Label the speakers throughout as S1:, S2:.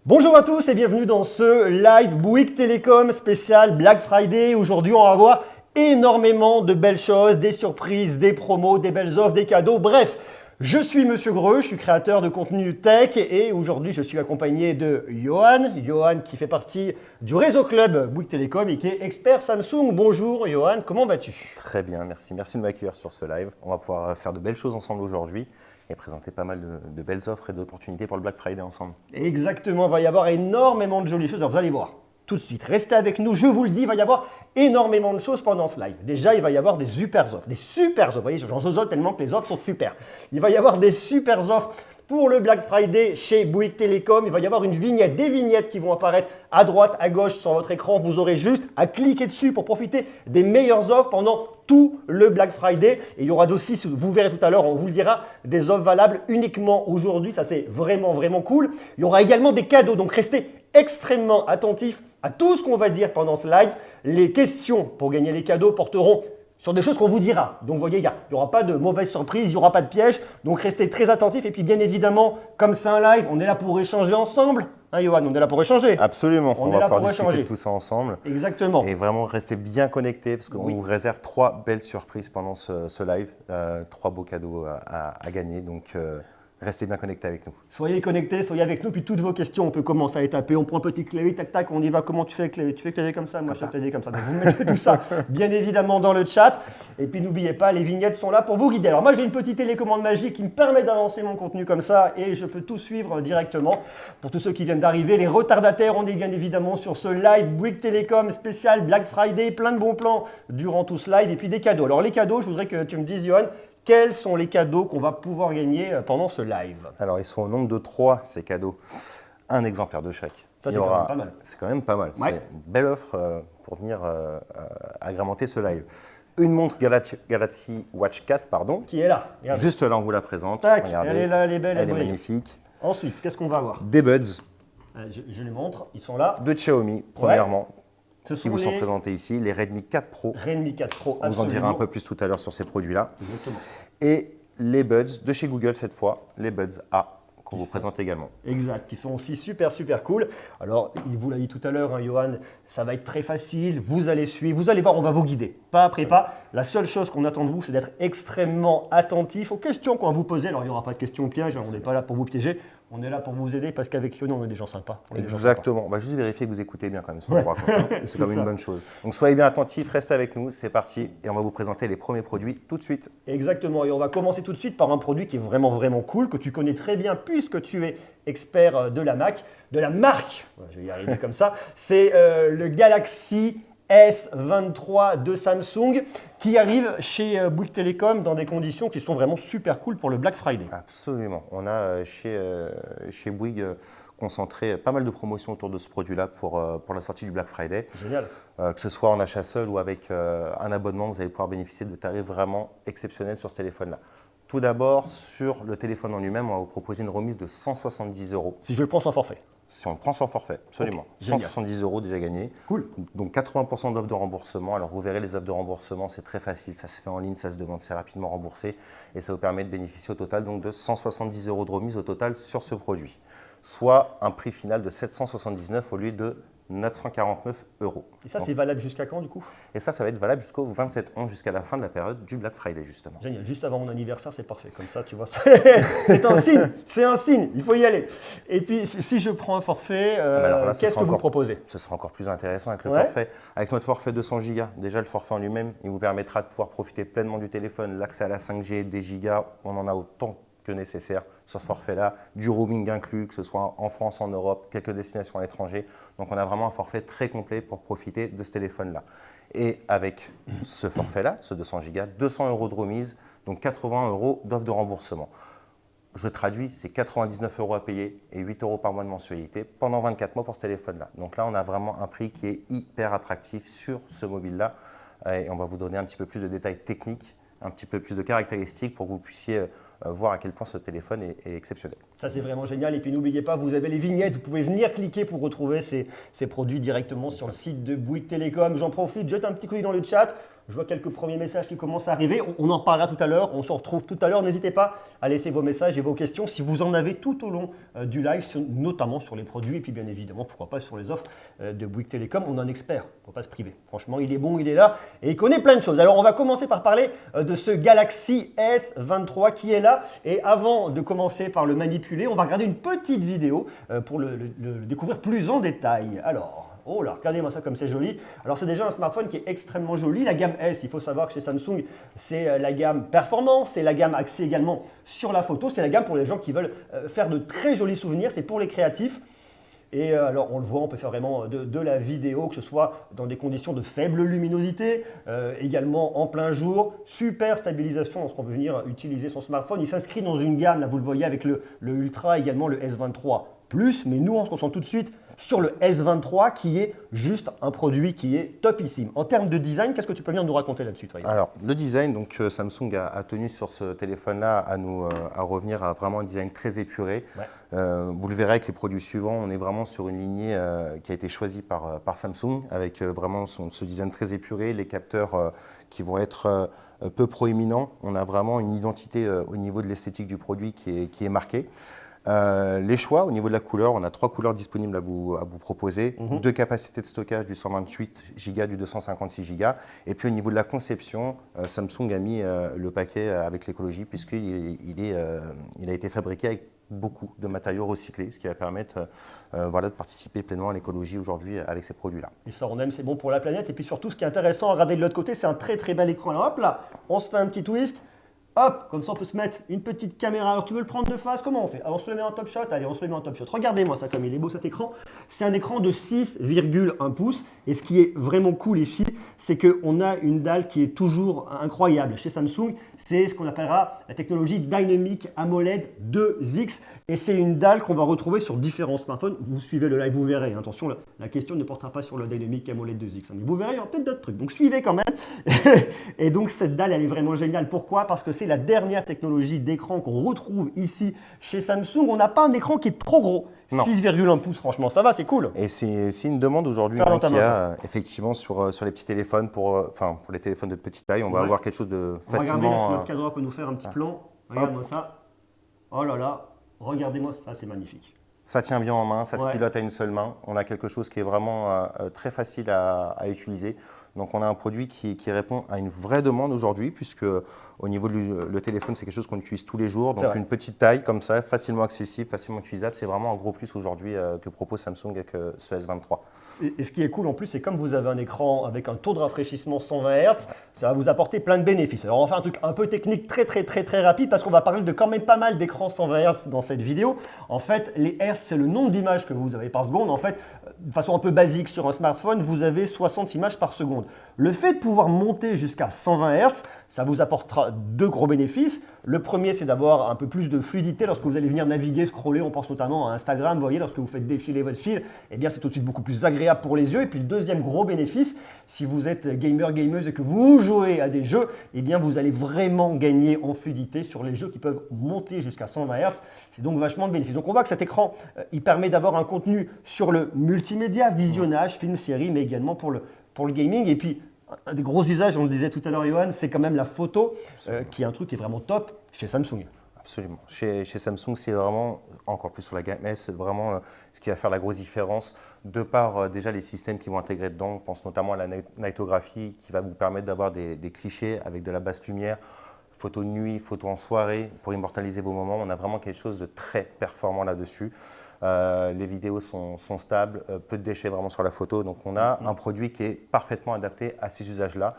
S1: Bonjour à tous et bienvenue dans ce live Bouygues Télécom spécial Black Friday. Aujourd'hui, on va voir énormément de belles choses, des surprises, des promos, des belles offres, des cadeaux. Bref, je suis Monsieur Greux, je suis créateur de contenu tech et aujourd'hui, je suis accompagné de Johan. Johan qui fait partie du réseau club Bouygues Télécom et qui est expert Samsung. Bonjour Johan, comment vas-tu?
S2: Très bien, merci. Merci de m'accueillir sur ce live. On va pouvoir faire de belles choses ensemble aujourd'hui et présenter pas mal de belles offres et d'opportunités pour le Black Friday ensemble.
S1: Exactement, il va y avoir énormément de jolies choses. Alors vous allez voir tout de suite, restez avec nous, je vous le dis, il va y avoir énormément de choses pendant ce live. Déjà, il va y avoir des super offres, vous voyez, j'en zozote tellement que les offres sont super. Il va y avoir des super offres pour le Black Friday chez Bouygues Télécom. Il va y avoir une vignette, des vignettes qui vont apparaître à droite, à gauche sur votre écran. Vous aurez juste à cliquer dessus pour profiter des meilleures offres pendant tout le Black Friday. Et il y aura aussi, vous verrez tout à l'heure, on vous le dira, des offres valables uniquement aujourd'hui. Ça, c'est vraiment cool. Il y aura également des cadeaux, donc restez extrêmement attentifs à tout ce qu'on va dire pendant ce live. Les questions pour gagner les cadeaux porteront sur des choses qu'on vous dira. Donc, vous voyez, il n'y aura pas de mauvaise surprise, il n'y aura pas de piège. Donc, restez très attentifs. Et puis, bien évidemment, comme c'est un live, on est là pour échanger ensemble. Hein, Johan, on est là pour échanger.
S2: Absolument, on va pouvoir discuter
S1: échanger
S2: de tout ça ensemble.
S1: Exactement.
S2: Et vraiment rester bien connectés parce qu'on vous réserve 3 belles surprises pendant ce live. 3 beaux cadeaux à gagner. Donc, restez bien connectés avec nous.
S1: Soyez connectés, soyez avec nous. Puis, toutes vos questions, on peut commencer à les taper. On prend un petit clavier, tac, tac, on y va. Comment tu fais le clavier? Tu fais le clavier comme ça? Moi, je fais le clavier comme ça. Donc, vous mettez tout ça, bien évidemment, dans le chat. Et puis, n'oubliez pas, les vignettes sont là pour vous guider. Alors, moi, j'ai une petite télécommande magique qui me permet d'avancer mon contenu comme ça et je peux tout suivre directement. Pour tous ceux qui viennent d'arriver, les retardataires, on est bien évidemment sur ce live Bouygues Télécom spécial Black Friday. Plein de bons plans durant tout ce live et puis des cadeaux. Alors, les cadeaux, je voudrais que tu me dises, Johan, quels sont les cadeaux qu'on va pouvoir gagner pendant ce live?
S2: Alors, ils sont au nombre de 3, ces cadeaux. Un exemplaire de chaque.
S1: Ça, c'est quand même pas mal.
S2: C'est quand même pas mal.
S1: Ouais.
S2: C'est une belle offre pour venir agrémenter ce live. Une montre Galaxy Watch 4, pardon.
S1: Qui est là? Regardez.
S2: Juste là, on vous la présente.
S1: Tac,
S2: Regardez,
S1: elle est là, elle est belle,
S2: elle est
S1: brille.
S2: magnifique.
S1: Ensuite, qu'est-ce qu'on va avoir?
S2: Des buds
S1: Je les montre, ils sont là.
S2: de Xiaomi, premièrement,
S1: Ce
S2: qui
S1: sont
S2: vous sont
S1: les
S2: présentés ici. Les Redmi 4 Pro.
S1: Redmi 4 Pro.
S2: On vous en dira un
S1: absolument.
S2: peu plus tout à l'heure sur ces produits-là.
S1: Exactement.
S2: Et les buds de chez Google cette fois, les buds A, qu'on vous présente également.
S1: Exact, qui sont aussi super cool. Alors, il vous l'a dit tout à l'heure, hein, Johan, ça va être très facile, vous allez suivre, vous allez voir, on va vous guider, pas après pas. La seule chose qu'on attend de vous, c'est d'être extrêmement attentif aux questions qu'on va vous poser. Alors, il n'y aura pas de questions pièges, hein, on n'est pas là pour vous piéger, on est là pour vous aider parce qu'avec Yono, on est des gens sympas. On est des gens sympas.
S2: Exactement. On va juste vérifier que vous écoutez bien quand même ce qu'on
S1: Ouais.
S2: vous raconte. Hein. C'est quand même
S1: ça.
S2: une bonne chose. Donc soyez bien attentifs, restez avec nous, c'est parti. Et on va vous présenter les premiers produits tout de suite.
S1: Exactement, et on va commencer tout de suite par un produit qui est vraiment cool, que tu connais très bien puisque tu es expert de la marque, je vais y arriver comme ça, c'est le Galaxy S23 de Samsung qui arrive chez Bouygues Télécom dans des conditions qui sont vraiment super cool pour le Black Friday.
S2: Absolument. On a chez Bouygues concentré pas mal de promotions autour de ce produit-là pour la sortie du Black Friday.
S1: Génial.
S2: Que ce soit en achat seul ou avec un abonnement, vous allez pouvoir bénéficier de tarifs vraiment exceptionnels sur ce téléphone-là. Tout d'abord, sur le téléphone en lui-même, on va vous proposer une remise de 170 €.
S1: Si je le prends sans forfait.
S2: Si on le prend sans forfait, absolument.
S1: Ok, génial.
S2: 170 € déjà gagnés.
S1: Cool.
S2: Donc 80% d'offres de remboursement. Alors vous verrez les offres de remboursement, c'est très facile, ça se fait en ligne, ça se demande, c'est rapidement remboursé et ça vous permet de bénéficier au total donc de 170 € de remise au total sur ce produit. Soit un prix final de 779 au lieu de 949 €.
S1: Et ça,
S2: Donc,
S1: c'est valable jusqu'à quand du coup?
S2: et ça va être valable jusqu'au 27/11, jusqu'à la fin de la période du Black Friday justement.
S1: Génial, juste avant mon anniversaire, c'est parfait. Comme ça, tu vois, c'est un signe, il faut y aller. Et puis, si je prends un forfait,
S2: alors là, ce
S1: qu'est-ce
S2: sera
S1: que vous
S2: encore-
S1: proposez?
S2: Ce sera encore plus intéressant avec le
S1: Ouais.
S2: forfait. Avec notre forfait 200 Go, déjà le forfait en lui-même, il vous permettra de pouvoir profiter pleinement du téléphone, l'accès à la 5G, des gigas, on en a autant que nécessaire sur ce forfait-là, du roaming inclus, que ce soit en France, en Europe, quelques destinations à l'étranger. Donc on a vraiment un forfait très complet pour profiter de ce téléphone-là. Et avec ce forfait-là, ce 200 Go, 200 € de remise, donc 80 € d'offre de remboursement. Je traduis, c'est 99 € à payer et 8 € par mois de mensualité pendant 24 mois pour ce téléphone-là. Donc là, on a vraiment un prix qui est hyper attractif sur ce mobile-là. Et on va vous donner un petit peu plus de détails techniques, un petit peu plus de caractéristiques pour que vous puissiez voir à quel point ce téléphone est exceptionnel.
S1: Ça, c'est vraiment génial. Et puis, n'oubliez pas, vous avez les vignettes. Vous pouvez venir cliquer pour retrouver ces produits directement sur le site de Bouygues Télécom. J'en profite, jette un petit coup d'œil dans le chat. Je vois quelques premiers messages qui commencent à arriver. On en parlera tout à l'heure. On se retrouve tout à l'heure. N'hésitez pas à laisser vos messages et vos questions si vous en avez tout au long du live, notamment sur les produits et puis bien évidemment, pourquoi pas sur les offres de Bouygues Télécom. On a un expert, il ne faut pas se priver. Franchement, il est bon, il est là et il connaît plein de choses. Alors, on va commencer par parler de ce Galaxy S23 qui est là. Et avant de commencer par le manipuler, on va regarder une petite vidéo pour le découvrir plus en détail. Alors, oh là, regardez-moi ça comme c'est joli. Alors c'est déjà un smartphone qui est extrêmement joli. La gamme S, il faut savoir que chez Samsung, c'est la gamme performance, c'est la gamme axée également sur la photo. C'est la gamme pour les gens qui veulent faire de très jolis souvenirs, c'est pour les créatifs. Et alors on le voit, on peut faire vraiment de la vidéo, que ce soit dans des conditions de faible luminosité, également en plein jour, super stabilisation lorsqu'on veut venir utiliser son smartphone. Il s'inscrit dans une gamme, là vous le voyez avec le Ultra, également le S23 Plus, mais nous on se concentre tout de suite sur le S23 qui est juste un produit qui est topissime. En termes de design, qu'est-ce que tu peux venir nous raconter là-dessus, toi?
S2: Alors, le design, donc Samsung a tenu sur ce téléphone-là à revenir à vraiment un design très épuré.
S1: Ouais.
S2: Vous le verrez avec les produits suivants, on est vraiment sur une lignée qui a été choisie par Samsung avec vraiment ce design très épuré, les capteurs qui vont être peu proéminents. On a vraiment une identité au niveau de l'esthétique du produit qui est marquée. Les choix, au niveau de la couleur, on a 3 couleurs disponibles à vous proposer, 2 capacités de stockage du 128 Go, du 256 Go. Et puis au niveau de la conception, Samsung a mis le paquet avec l'écologie puisqu'il a été fabriqué avec beaucoup de matériaux recyclés, ce qui va permettre de participer pleinement à l'écologie aujourd'hui avec ces produits-là.
S1: Et ça, on aime, c'est bon pour la planète. Et puis surtout, ce qui est intéressant à regarder de l'autre côté, c'est un très très bel écran. Alors hop là, on se fait un petit twist. Hop, comme ça on peut se mettre une petite caméra. Alors tu veux le prendre de face, comment on fait? Alors on se le met en top shot, allez on se le met en top shot. Regardez-moi ça comme il est beau cet écran. C'est un écran de 6,1 pouces et ce qui est vraiment cool ici, c'est qu'on a une dalle qui est toujours incroyable. Chez Samsung, c'est ce qu'on appellera la technologie Dynamic AMOLED 2X et c'est une dalle qu'on va retrouver sur différents smartphones. Vous suivez le live, vous verrez. Attention, la question ne portera pas sur le Dynamic AMOLED 2X. Mais vous verrez, il y aura peut-être d'autres trucs. Donc suivez quand même. Et donc cette dalle, elle est vraiment géniale. Pourquoi? Parce que c'est la dernière technologie d'écran qu'on retrouve ici chez Samsung. On n'a pas un écran qui est trop gros. 6,1 pouces, franchement, ça va, c'est cool.
S2: Et c'est une demande aujourd'hui qu'il y a effectivement sur les petits téléphones, pour les téléphones de petite taille. On va avoir quelque chose de facilement…
S1: Regardez, là, notre cadre peut nous faire un petit plan. Regarde-moi ça. Oh là là, regardez-moi ça, c'est magnifique.
S2: Ça tient bien en main, ça se pilote à une seule main. On a quelque chose qui est vraiment très facile à utiliser. Donc on a un produit qui répond à une vraie demande aujourd'hui, puisque au niveau du téléphone, c'est quelque chose qu'on utilise tous les jours. Donc une petite taille comme ça, facilement accessible, facilement utilisable, c'est vraiment un gros plus aujourd'hui que propose Samsung avec ce S23.
S1: Et ce qui est cool en plus, c'est comme vous avez un écran avec un taux de rafraîchissement 120 Hz, ça va vous apporter plein de bénéfices. Alors on va faire un truc un peu technique très rapide parce qu'on va parler de quand même pas mal d'écrans 120 Hz dans cette vidéo. En fait, les Hz, c'est le nombre d'images que vous avez par seconde. En fait, de façon un peu basique sur un smartphone, vous avez 60 images par seconde. Le fait de pouvoir monter jusqu'à 120 Hz, ça vous apportera 2 gros bénéfices. Le premier, c'est d'avoir un peu plus de fluidité lorsque vous allez venir naviguer, scroller. On pense notamment à Instagram. Vous voyez, lorsque vous faites défiler votre fil, eh bien, c'est tout de suite beaucoup plus agréable pour les yeux. Et puis, le deuxième gros bénéfice, si vous êtes gameuse et que vous jouez à des jeux, eh bien, vous allez vraiment gagner en fluidité sur les jeux qui peuvent monter jusqu'à 120 Hz. C'est donc vachement de bénéfices. Donc, on voit que cet écran, il permet d'avoir un contenu sur le multimédia, visionnage, film, série, mais également pour le gaming. Et puis, un des gros usages, on le disait tout à l'heure, Johan, c'est quand même la photo, qui est un truc qui est vraiment top chez Samsung.
S2: Absolument. Chez Samsung, c'est vraiment, encore plus sur la gamme S, c'est vraiment ce qui va faire la grosse différence, de par déjà les systèmes qui vont intégrer dedans. On pense notamment à la nightographie qui va vous permettre d'avoir des clichés avec de la basse lumière, photo de nuit, photo en soirée, pour immortaliser vos moments. On a vraiment quelque chose de très performant là-dessus. Les vidéos sont stables, peu de déchets vraiment sur la photo. Donc on a un produit qui est parfaitement adapté à ces usages-là.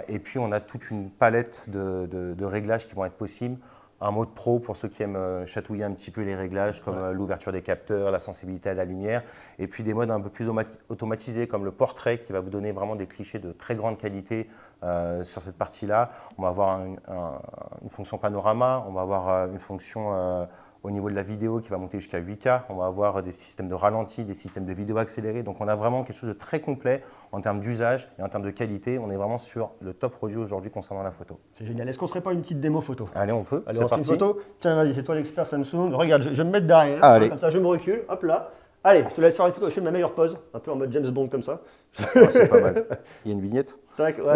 S2: Et puis on a toute une palette de réglages qui vont être possibles. Un mode pro pour ceux qui aiment chatouiller un petit peu les réglages, comme l'ouverture des capteurs, la sensibilité à la lumière. Et puis des modes un peu plus automatisés, comme le portrait, qui va vous donner vraiment des clichés de très grande qualité sur cette partie-là. On va avoir une fonction panorama, on va avoir une fonction au niveau de la vidéo qui va monter jusqu'à 8K. On va avoir des systèmes de ralenti, des systèmes de vidéo accélérés. Donc on a vraiment quelque chose de très complet en termes d'usage et en termes de qualité. On est vraiment sur le top produit aujourd'hui concernant la photo.
S1: C'est génial. Est-ce qu'on ne ferait pas une petite démo photo?
S2: Allez, on peut.
S1: Allez, on fait une photo. Tiens, vas-y, c'est toi l'expert Samsung. Regarde, je vais me mettre derrière.
S2: Allez.
S1: Comme ça, je me recule. Hop là. Allez, je te laisse faire une photo. Je fais ma meilleure pose. Un peu en mode James Bond comme ça.
S2: Oh, c'est pas mal. Il y a une vignette?
S1: Tac, ouais.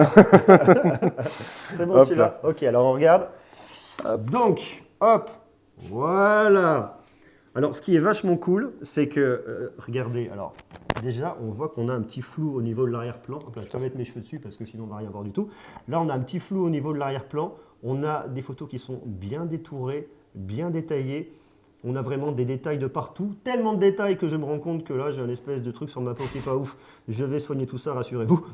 S1: C'est bon,
S2: Hop
S1: tu l'as. Ok, alors on regarde. Donc, hop, voilà. Alors, ce qui est vachement cool, c'est que, regardez, alors, déjà, on voit qu'on a un petit flou au niveau de l'arrière-plan. Hop là, je vais mettre mes cheveux dessus parce que sinon, on ne va rien voir du tout. Là, on a un petit flou au niveau de l'arrière-plan. On a des photos qui sont bien détourées, bien détaillées. On a vraiment des détails de partout. Tellement de détails que je me rends compte que là, j'ai un espèce de truc sur ma peau qui n'est pas ouf. Je vais soigner tout ça, rassurez-vous.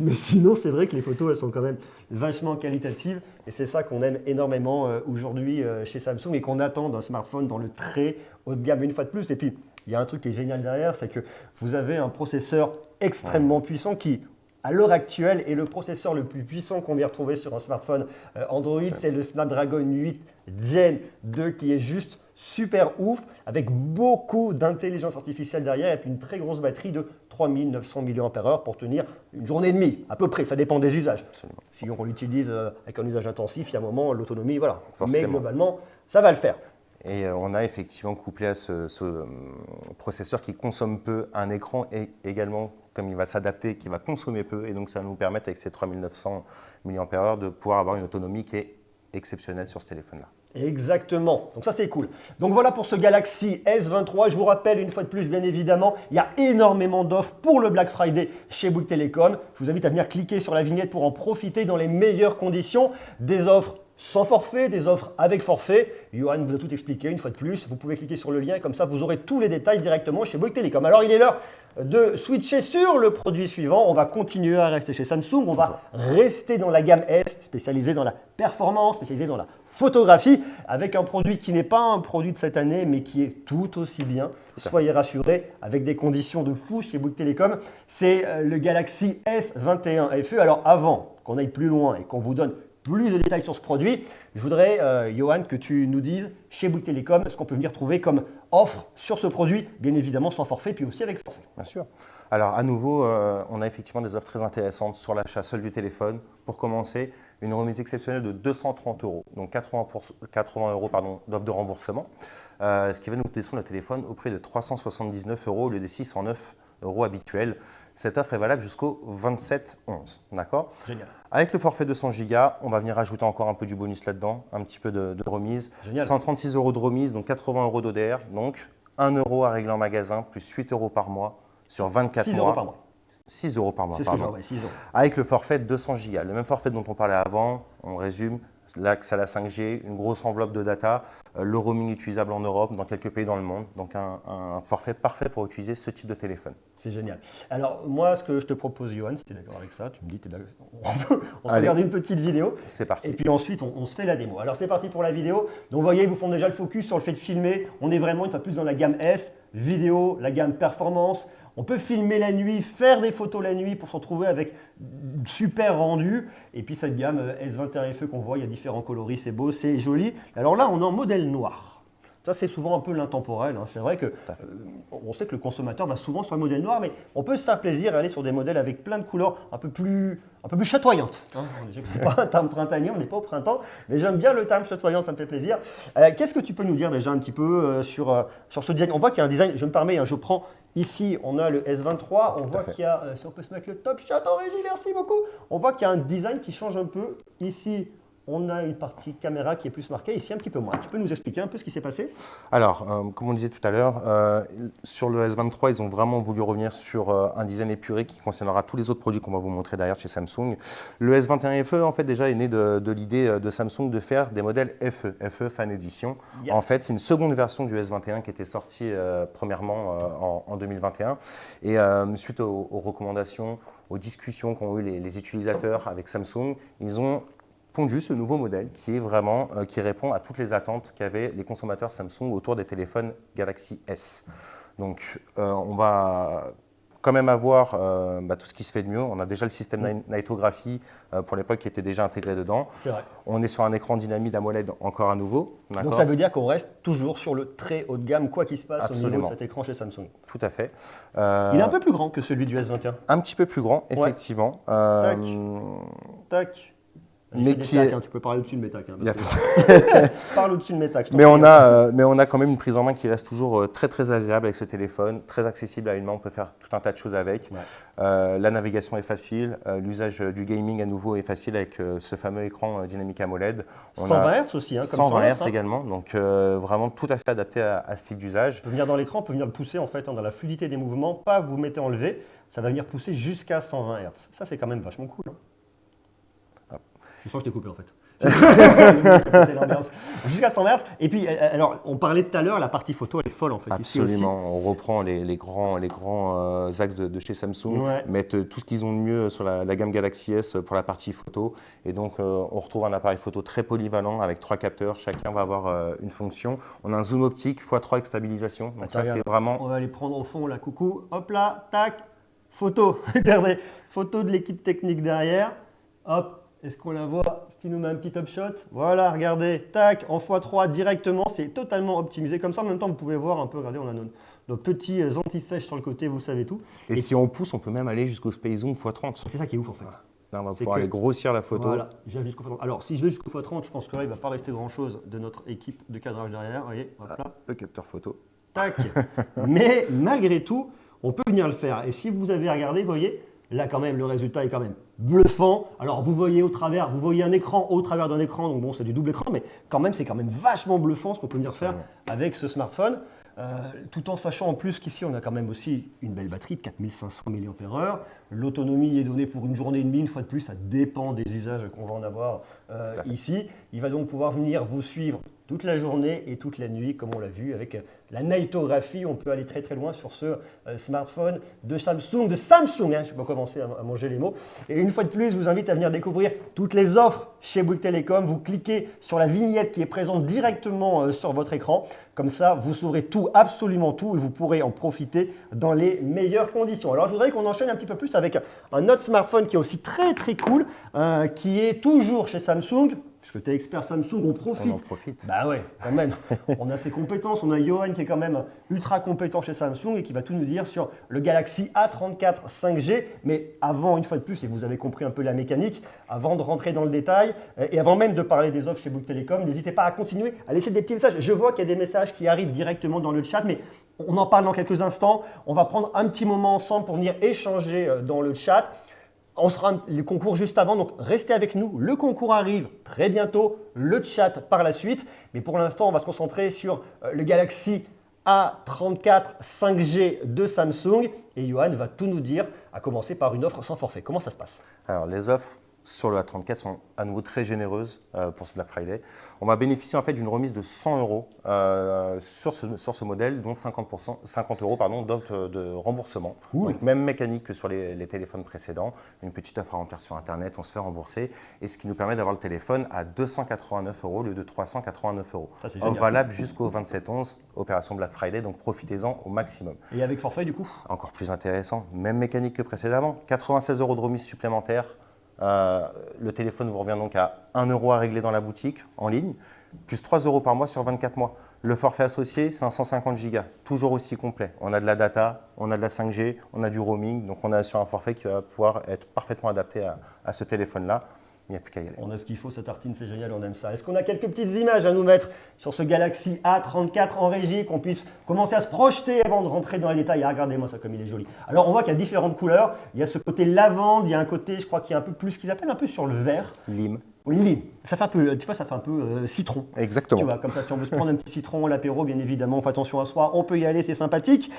S1: Mais sinon, c'est vrai que les photos, elles sont quand même vachement qualitatives. Et c'est ça qu'on aime énormément aujourd'hui chez Samsung et qu'on attend d'un smartphone dans le très haut de gamme une fois de plus. Et puis, il y a un truc qui est génial derrière, c'est que vous avez un processeur extrêmement puissant qui, à l'heure actuelle, est le processeur le plus puissant qu'on vient retrouver sur un smartphone Android. C'est le Snapdragon 8 Gen 2 qui est juste super ouf, avec beaucoup d'intelligence artificielle derrière et puis une très grosse batterie de 3900 mAh pour tenir une journée et demie, à peu près. Ça dépend des usages.
S2: Absolument.
S1: Si on l'utilise avec un usage intensif, il y a un moment, l'autonomie, voilà.
S2: Forcément.
S1: Mais globalement, ça va le faire.
S2: Et on a effectivement couplé à ce processeur qui consomme peu un écran et également, comme il va s'adapter, qui va consommer peu. Et donc, ça va nous permettre, avec ces 3900 mAh, de pouvoir avoir une autonomie qui est exceptionnelle sur ce téléphone-là.
S1: Exactement, donc ça c'est cool. Donc voilà pour ce Galaxy S23, je vous rappelle une fois de plus bien évidemment, il y a énormément d'offres pour le Black Friday chez Bouygues Telecom. Je vous invite à venir cliquer sur la vignette pour en profiter dans les meilleures conditions. Des offres sans forfait, des offres avec forfait. Johan vous a tout expliqué une fois de plus, vous pouvez cliquer sur le lien et comme ça vous aurez tous les détails directement chez Bouygues Telecom. Alors il est l'heure de switcher sur le produit suivant. On va continuer à rester chez Samsung, on va rester dans la gamme S, spécialisée dans la performance, spécialisée dans la photographie, avec un produit qui n'est pas un produit de cette année, mais qui est tout aussi bien. Soyez rassurés, avec des conditions de fou chez Bouygues Telecom. C'est le Galaxy S21 FE. Alors avant qu'on aille plus loin et qu'on vous donne plus de détails sur ce produit, je voudrais, Johan, que tu nous dises chez Bouygues Telecom ce qu'on peut venir trouver comme offre sur ce produit, bien évidemment sans forfait, puis aussi avec forfait.
S2: Bien sûr. Alors à nouveau, on a effectivement des offres très intéressantes sur l'achat seul du téléphone. Pour commencer, une remise exceptionnelle de 230 €, donc 80 € d'offre de remboursement, ce qui va nous descendre le téléphone au prix de 379 € au lieu des 609 € habituels. Cette offre est valable jusqu'au 27/11, d'accord?
S1: Génial.
S2: Avec le forfait de 100 Go, on va venir ajouter encore un peu du bonus là-dedans, un petit peu de remise.
S1: Génial.
S2: 136 € de remise, donc 80 € d'ODR, donc 1 € à régler en magasin, plus 8 € par mois sur 24
S1: 6
S2: mois.
S1: € par mois.
S2: 6 € par mois,
S1: C'est ce que
S2: pardon.
S1: je vois, 6 €.
S2: Avec le forfait de 200 Go, le même forfait dont on parlait avant, on résume, l'accès à la 5G, une grosse enveloppe de data, le roaming utilisable en Europe, dans quelques pays dans le monde, donc un forfait parfait pour utiliser ce type de téléphone.
S1: C'est génial. Alors moi, ce que je te propose, Johan, si tu es d'accord avec ça, tu me dis, on se
S2: Allez.
S1: regarde une petite vidéo.
S2: C'est parti.
S1: Et puis ensuite, on se fait la démo. Alors c'est parti pour la vidéo. Donc vous voyez, ils vous font déjà le focus sur le fait de filmer. On est vraiment une fois plus dans la gamme S, vidéo, la gamme performance. On peut filmer la nuit, faire des photos la nuit pour se retrouver avec super rendu. Et puis cette gamme S21 FE qu'on voit, il y a différents coloris, c'est beau, c'est joli. Alors là, on est en modèle noir. Ça, c'est souvent un peu l'intemporel. Hein. C'est vrai que on sait que le consommateur va souvent sur le modèle noir, mais on peut se faire plaisir et aller sur des modèles avec plein de couleurs un peu plus chatoyantes. Hein. Je ne sais pas un terme printanier, on n'est pas au printemps, mais j'aime bien le terme chatoyant, ça me fait plaisir. Qu'est-ce que tu peux nous dire déjà un petit peu sur ce design? On voit qu'il y a un design, je me permets, hein, je prends ici, on a le S23, on voit qu'il y a, si on peut se mettre le top shot en régie, merci beaucoup. On voit qu'il y a un design qui change un peu. Ici, on a une partie caméra qui est plus marquée, ici un petit peu moins. Tu peux nous expliquer un peu ce qui s'est passé?
S2: Alors, comme on disait tout à l'heure, sur le S23, ils ont vraiment voulu revenir sur un design épuré qui concernera tous les autres produits qu'on va vous montrer derrière chez Samsung. Le S21 FE, en fait, déjà est né de l'idée de Samsung de faire des modèles FE Fan Edition.
S1: Yeah.
S2: En fait, c'est une seconde version du S21 qui était sortie premièrement en 2021. Et suite aux recommandations, aux discussions qu'ont eu les utilisateurs avec Samsung, ils ont pondu ce nouveau modèle qui est vraiment qui répond à toutes les attentes qu'avaient les consommateurs Samsung autour des téléphones Galaxy S. Donc on va quand même avoir tout ce qui se fait de mieux. On a déjà le système Nightographie pour l'époque qui était déjà intégré dedans.
S1: C'est vrai.
S2: On est sur un écran dynamique AMOLED encore à nouveau.
S1: Donc ça veut dire qu'on reste toujours sur le très haut de gamme, quoi qu'il se passe au niveau
S2: Absolument.
S1: de cet écran chez Samsung.
S2: Tout à fait.
S1: Il est un peu plus grand que celui du S21.
S2: Un petit peu plus grand, effectivement.
S1: Tac.
S2: mais qui est...
S1: Tu peux parler au-dessus de mes tacs.
S2: Il y a-
S1: Parle au-dessus de mes tacs.
S2: Mais on a quand même une prise en main qui reste toujours très très agréable avec ce téléphone, très accessible à une main, on peut faire tout un tas de choses avec.
S1: Ouais.
S2: La navigation est facile, l'usage du gaming à nouveau est facile avec ce fameux écran dynamique AMOLED. On
S1: 120
S2: a
S1: Hz aussi, hein, comme
S2: 120
S1: sur
S2: Hz
S1: l'autre,
S2: également, donc vraiment tout à fait adapté à ce type d'usage.
S1: On peut venir dans l'écran, on peut venir le pousser en fait, dans la fluidité des mouvements, pas vous mettez enlevé, ça va venir pousser jusqu'à 120 Hz. Ça c'est quand même vachement cool. Hein. Je sens que je t'ai coupé en fait. Jusqu'à 100 Hz. Et puis, alors, on parlait tout à l'heure, la partie photo, elle est folle en fait. Ici aussi.
S2: Absolument, on reprend les grands axes de chez Samsung,
S1: Ouais.
S2: mettent tout ce qu'ils ont de mieux sur la gamme Galaxy S pour la partie photo. Et donc, on retrouve un appareil photo très polyvalent avec 3 capteurs, chacun va avoir une fonction. On a un zoom optique x3 avec stabilisation, donc ça
S1: Regarde,
S2: c'est vraiment...
S1: On va aller prendre au fond la coucou. Hop là, tac, photo. Regardez, photo de l'équipe technique derrière. Hop. Est-ce qu'on la voit? Est-ce qu'il nous met un petit top shot? Voilà, regardez, tac, en x3 directement, c'est totalement optimisé. Comme ça, en même temps, vous pouvez voir un peu, regardez, on a nos petits anti-sèches sur le côté, vous savez tout.
S2: Et si on pousse, on peut même aller jusqu'au Space Zoom x30.
S1: C'est ça qui est ouf en fait.
S2: Là, on va
S1: C'est
S2: pouvoir
S1: que-
S2: aller grossir la photo.
S1: Voilà, je vais jusqu'au x30. Alors, si je vais jusqu'au x30, je pense que là, il ne va pas rester grand-chose de notre équipe de cadrage derrière. Vous voyez, hop là,
S2: Le capteur photo.
S1: tac. Mais malgré tout, on peut venir le faire. Et si vous avez regardé, vous voyez, là quand même, le résultat est quand même bluffant. Alors vous voyez au travers, vous voyez un écran au travers d'un écran, donc bon, c'est du double écran, mais quand même, c'est quand même vachement bluffant ce qu'on peut venir faire avec ce smartphone. Tout en sachant en plus qu'ici, on a quand même aussi une belle batterie de 4500 mAh. L'autonomie est donnée pour une journée et demie, une fois de plus, ça dépend des usages qu'on va en avoir ici. Il va donc pouvoir venir vous suivre toute la journée et toute la nuit, comme on l'a vu avec la nightographie. On peut aller très très loin sur ce smartphone de Samsung, hein, je vais pas commencer à manger les mots. Et une fois de plus, je vous invite à venir découvrir toutes les offres chez Bouygues Telecom. Vous cliquez sur la vignette qui est présente directement sur votre écran. Comme ça, vous saurez tout, absolument tout, et vous pourrez en profiter dans les meilleures conditions. Alors, je voudrais qu'on enchaîne un petit peu plus avec un autre smartphone qui est aussi très très cool, qui est toujours chez Samsung. Puisque tu es expert Samsung, on profite.
S2: On en profite.
S1: Bah ouais, quand même. On a ses compétences. On a Johan qui est quand même ultra compétent chez Samsung et qui va tout nous dire sur le Galaxy A34 5G. Mais avant, une fois de plus, et vous avez compris un peu la mécanique, avant de rentrer dans le détail et avant même de parler des offres chez Bouygues Telecom, n'hésitez pas à continuer à laisser des petits messages. Je vois qu'il y a des messages qui arrivent directement dans le chat, mais on en parle dans quelques instants. On va prendre un petit moment ensemble pour venir échanger dans le chat. On sera le concours juste avant, donc restez avec nous. Le concours arrive très bientôt, le chat par la suite. Mais pour l'instant, on va se concentrer sur le Galaxy A34 5G de Samsung. Et Johan va tout nous dire, à commencer par une offre sans forfait. Comment ça se passe?
S2: Alors, les offres sur le A34 sont à nouveau très généreuses pour ce Black Friday. On va bénéficier en fait d'une remise de 100 euros sur ce modèle, dont 50 euros d'offre de remboursement. Donc, même mécanique que sur les téléphones précédents. Une petite offre à remplir sur Internet, on se fait rembourser. Et ce qui nous permet d'avoir le téléphone à 289 euros au lieu de 389 euros.
S1: Ça, c'est
S2: Offre
S1: génial.
S2: valable jusqu'au 27/11, opération Black Friday, donc profitez-en au maximum.
S1: Et avec forfait du coup?
S2: Encore plus intéressant, même mécanique que précédemment, 96 euros de remise supplémentaire. Le téléphone vous revient donc à 1 euro à régler dans la boutique en ligne, plus 3 euros par mois sur 24 mois. Le forfait associé, 550 Go, toujours aussi complet. On a de la data, on a de la 5G, on a du roaming, donc on a sur un forfait qui va pouvoir être parfaitement adapté à ce téléphone-là. Il n'y a plus qu'à y aller.
S1: On a ce qu'il faut, ça tartine, c'est génial, on aime ça. Est-ce qu'on a quelques petites images à nous mettre sur ce Galaxy A34 en régie, qu'on puisse commencer à se projeter avant de rentrer dans les détails? Ah, regardez-moi ça comme il est joli. Alors on voit qu'il y a différentes couleurs. Il y a ce côté lavande, il y a un côté, je crois, qui est un peu plus, qu'ils appellent un peu sur le vert.
S2: Lime.
S1: Oui, lime. Ça fait un peu, tu vois, ça fait un peu citron.
S2: Exactement.
S1: Tu vois, comme ça, si on veut se prendre un petit citron, l'apéro, bien évidemment, on fait attention à soi, on peut y aller, c'est sympathique.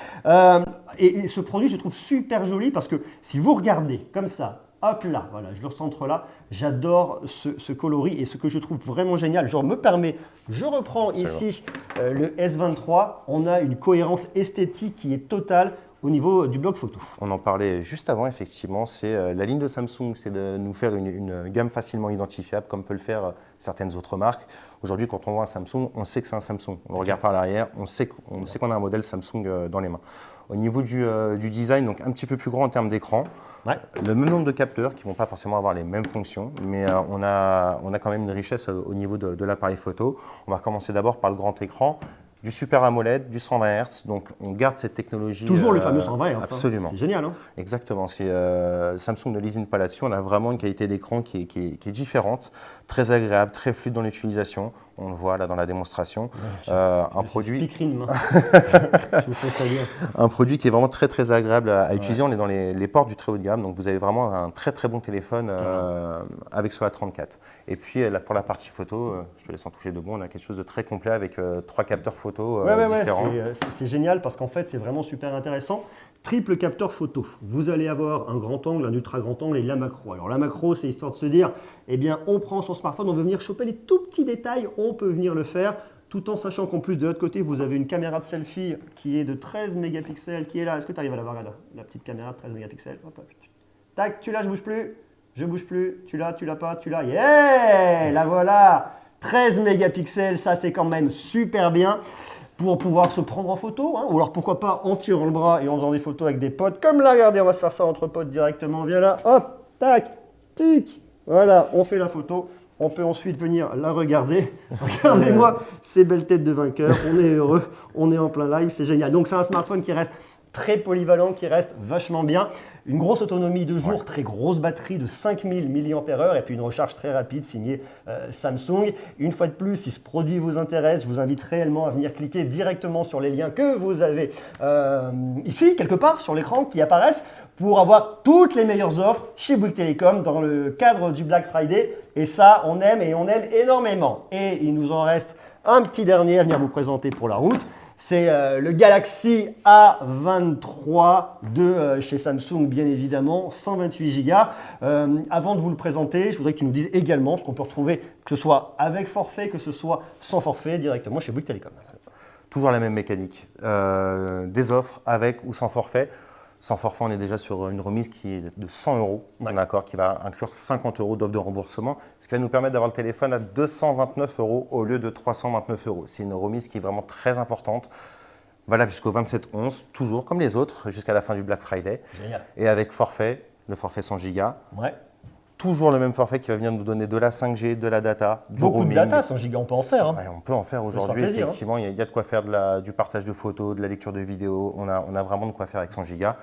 S1: Et ce produit, je trouve super joli parce que si vous regardez comme ça, hop là, voilà, je le recentre là, j'adore ce coloris et ce que je trouve vraiment génial, je me permets, je reprends ici le S23, on a une cohérence esthétique qui est totale au niveau du bloc photo.
S2: On en parlait juste avant, effectivement, c'est la ligne de Samsung, c'est de nous faire une gamme facilement identifiable, comme peut le faire certaines autres marques. Aujourd'hui, quand on voit un Samsung, on sait que c'est un Samsung. On regarde par l'arrière, on sait qu'on a un modèle Samsung dans les mains. Au niveau du design, donc un petit peu plus grand en termes d'écran, le même nombre de capteurs qui ne vont pas forcément avoir les mêmes fonctions, mais on a quand même une richesse au niveau de l'appareil photo. On va commencer d'abord par le grand écran. du Super AMOLED, du 120 Hz. Donc, on garde cette technologie.
S1: Toujours le fameux 120 Hz.
S2: Absolument.
S1: C'est génial. Hein,
S2: exactement. Samsung ne lésine pas là-dessus. On a vraiment une qualité d'écran qui est différente, très agréable, très fluide dans l'utilisation. On le voit là dans la démonstration. Un produit qui est vraiment très très agréable à utiliser. On est dans les portes du très haut de gamme, donc vous avez vraiment un très très bon téléphone avec ce A34. Et puis là, pour la partie photo, je te laisse en toucher deux mots, on a quelque chose de très complet avec 3 capteurs photo différents.
S1: C'est génial parce qu'en fait c'est vraiment super intéressant. Triple capteur photo. Vous allez avoir un grand angle, un ultra grand angle et la macro. Alors la macro, c'est histoire de se dire, eh bien on prend son smartphone, on veut venir choper les tout petits détails, on peut venir le faire, tout en sachant qu'en plus de l'autre côté, vous avez une caméra de selfie qui est de 13 mégapixels, qui est là. Est-ce que tu arrives à la voir, la petite caméra de 13 mégapixels? Hop, hop. Tac, tu l'as, je bouge plus, tu l'as pas, tu l'as, yeah, la voilà, 13 mégapixels, ça c'est quand même super bien. Pour pouvoir se prendre en photo, hein, ou alors pourquoi pas en tirant le bras et en faisant des photos avec des potes, comme là, regardez, on va se faire ça entre potes directement, viens là, hop, tac, tic, voilà, on fait la photo, on peut ensuite venir la regarder, regardez-moi ces belles têtes de vainqueurs, on est heureux, on est en plein live, c'est génial. Donc c'est un smartphone qui reste très polyvalent, qui reste vachement bien. Une grosse autonomie de jour, très grosse batterie de 5000 mAh et puis une recharge très rapide signée Samsung. Une fois de plus, si ce produit vous intéresse, je vous invite réellement à venir cliquer directement sur les liens que vous avez ici, quelque part sur l'écran qui apparaissent pour avoir toutes les meilleures offres chez Bouygues Telecom dans le cadre du Black Friday. Et ça, on aime et on aime énormément. Et il nous en reste un petit dernier à venir vous présenter pour la route. C'est le Galaxy A23 de chez Samsung, bien évidemment, 128 Go. Avant de vous le présenter, je voudrais que tu nous dises également ce qu'on peut retrouver, que ce soit avec forfait, que ce soit sans forfait, directement chez Bouygues Telecom.
S2: Toujours la même mécanique, des offres avec ou sans forfait. Sans forfait, on est déjà sur une remise qui est de 100 €, d'accord, qui va inclure 50 € d'offre de remboursement, ce qui va nous permettre d'avoir le téléphone à 229 € au lieu de 329 €. C'est une remise qui est vraiment très importante, valable jusqu'au 27/11, toujours comme les autres, jusqu'à la fin du Black Friday.
S1: Génial.
S2: Et avec forfait, le forfait 100 Go.
S1: Ouais.
S2: Toujours le même forfait qui va venir nous donner de la 5G, de la data, du
S1: Beaucoup
S2: roaming.
S1: de data, 100 Go, on peut en faire. Hein.
S2: Ouais, on peut en faire aujourd'hui, effectivement. Il y a de quoi faire du partage de photos, de la lecture de vidéos. On a vraiment de quoi faire avec 100 Go. Ouais.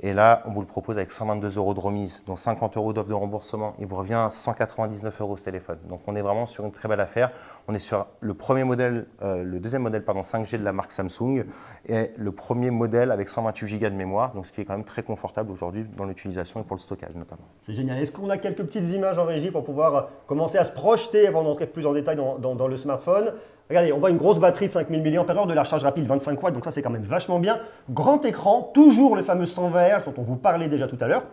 S2: Et là, on vous le propose avec 122 € de remise, dont 50 € d'offre de remboursement. Il vous revient à 199 € ce téléphone. Donc, on est vraiment sur une très belle affaire. On est sur le deuxième modèle 5G de la marque Samsung et le premier modèle avec 128 Go de mémoire. Donc, ce qui est quand même très confortable aujourd'hui dans l'utilisation et pour le stockage notamment.
S1: C'est génial. Est-ce qu'on a quelques petites images en régie pour pouvoir commencer à se projeter avant d'entrer plus en détail dans le smartphone? Regardez, on voit une grosse batterie de 5000 mAh, de la recharge rapide 25 watts, donc ça c'est quand même vachement bien. Grand écran, toujours le fameux 120 Hz dont on vous parlait déjà tout à l'heure.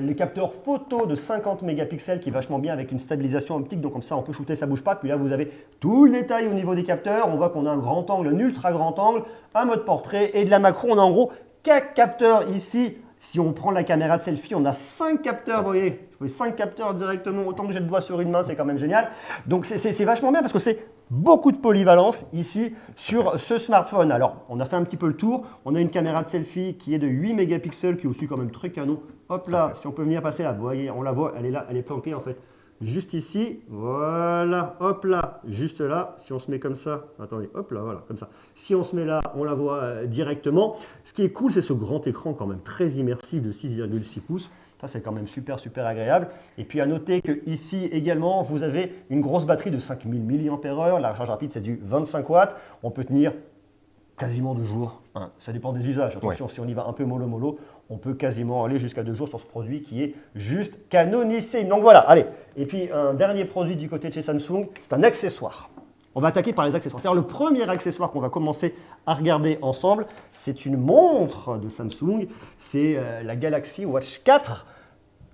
S1: Les capteurs photo de 50 mégapixels qui est vachement bien avec une stabilisation optique, donc comme ça on peut shooter, ça bouge pas. Puis là vous avez tout le détail au niveau des capteurs. On voit qu'on a un grand angle, un ultra grand angle, un mode portrait et de la macro. On a en gros 4 capteurs ici. Si on prend la caméra de selfie, on a 5 capteurs, vous voyez, 5 capteurs directement, autant que j'ai de doigts sur une main, c'est quand même génial. Donc c'est vachement bien parce que c'est beaucoup de polyvalence ici sur ce smartphone. Alors, on a fait un petit peu le tour. On a une caméra de selfie qui est de 8 mégapixels, qui est aussi quand même très canon. Hop là, si on peut venir passer là, vous voyez, on la voit, elle est là, elle est planquée en fait. Juste ici, voilà, hop là, juste là, si on se met comme ça, attendez, hop là, voilà, comme ça. Si on se met là, on la voit directement. Ce qui est cool, c'est ce grand écran quand même très immersif de 6,6 pouces. Ça, c'est quand même super, super agréable. Et puis, à noter qu'ici également, vous avez une grosse batterie de 5000 mAh. La recharge rapide, c'est du 25 watts. On peut tenir quasiment 2 jours. Hein. Ça dépend des usages. Attention, si on y va un peu mollo, on peut quasiment aller jusqu'à 2 jours sur ce produit qui est juste canonissime. Donc voilà, allez. Et puis, un dernier produit du côté de chez Samsung, c'est un accessoire. On va attaquer par les accessoires. C'est-à-dire le premier accessoire qu'on va commencer à regarder ensemble, c'est une montre de Samsung. C'est la Galaxy Watch 4.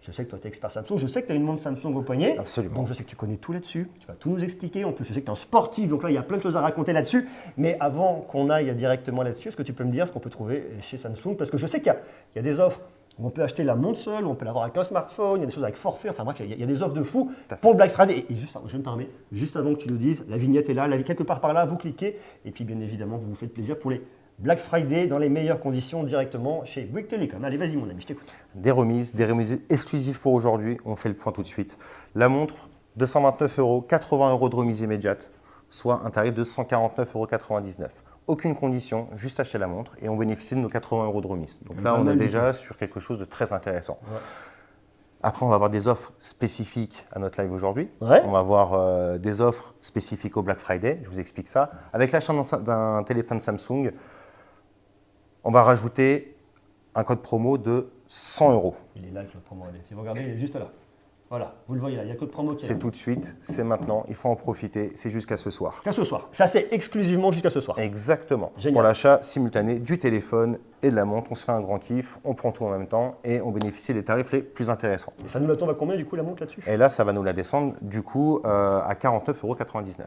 S1: Je sais que toi, tu es expert Samsung. Je sais que tu as une montre Samsung au poignet.
S2: Absolument.
S1: Donc, je sais que tu connais tout là-dessus. Tu vas tout nous expliquer. En plus, je sais que tu es un sportif. Donc là, il y a plein de choses à raconter là-dessus. Mais avant qu'on aille directement là-dessus, est-ce que tu peux me dire ce qu'on peut trouver chez Samsung? Parce que je sais qu'il y a des offres où on peut acheter la montre seule, où on peut l'avoir avec un smartphone. Il y a des choses avec forfait. Enfin bref, il y a des offres de fou pour le Black Friday. Et juste, je me permets, juste avant que tu nous dises, la vignette est là. Quelque part par là, vous cliquez. Et puis, bien évidemment, vous vous faites plaisir pour les Black Friday dans les meilleures conditions directement chez Bouygues Telecom. Allez, vas-y mon ami, je t'écoute.
S2: Des remises exclusives pour aujourd'hui. On fait le point tout de suite. La montre, 229 €, 80 € de remise immédiate. soit un tarif de 149,99 €. Aucune condition, juste acheter la montre et on bénéficie de nos 80 € de remise. Donc là, on est déjà sur quelque chose de très intéressant. Ouais. Après, on va avoir des offres spécifiques à notre live aujourd'hui. Ouais. On va avoir des offres spécifiques au Black Friday. Je vous explique ça. Avec l'achat d'un téléphone Samsung, on va rajouter un code promo de 100 €.
S1: Il est là, le code promo. Si vous regardez, il est juste là. Voilà, vous le voyez là, il y a le code promo qui est là.
S2: C'est tout de suite, c'est maintenant, il faut en profiter, c'est jusqu'à ce soir.
S1: Qu'à ce soir. Ça, c'est exclusivement jusqu'à ce soir.
S2: Exactement. Génial. Pour l'achat simultané du téléphone et de la montre, on se fait un grand kiff, on prend tout en même temps et on bénéficie des tarifs les plus intéressants.
S1: Et ça nous la tombe à combien du coup la montre là-dessus?
S2: Et là, ça va nous la descendre du coup à 49,99 €.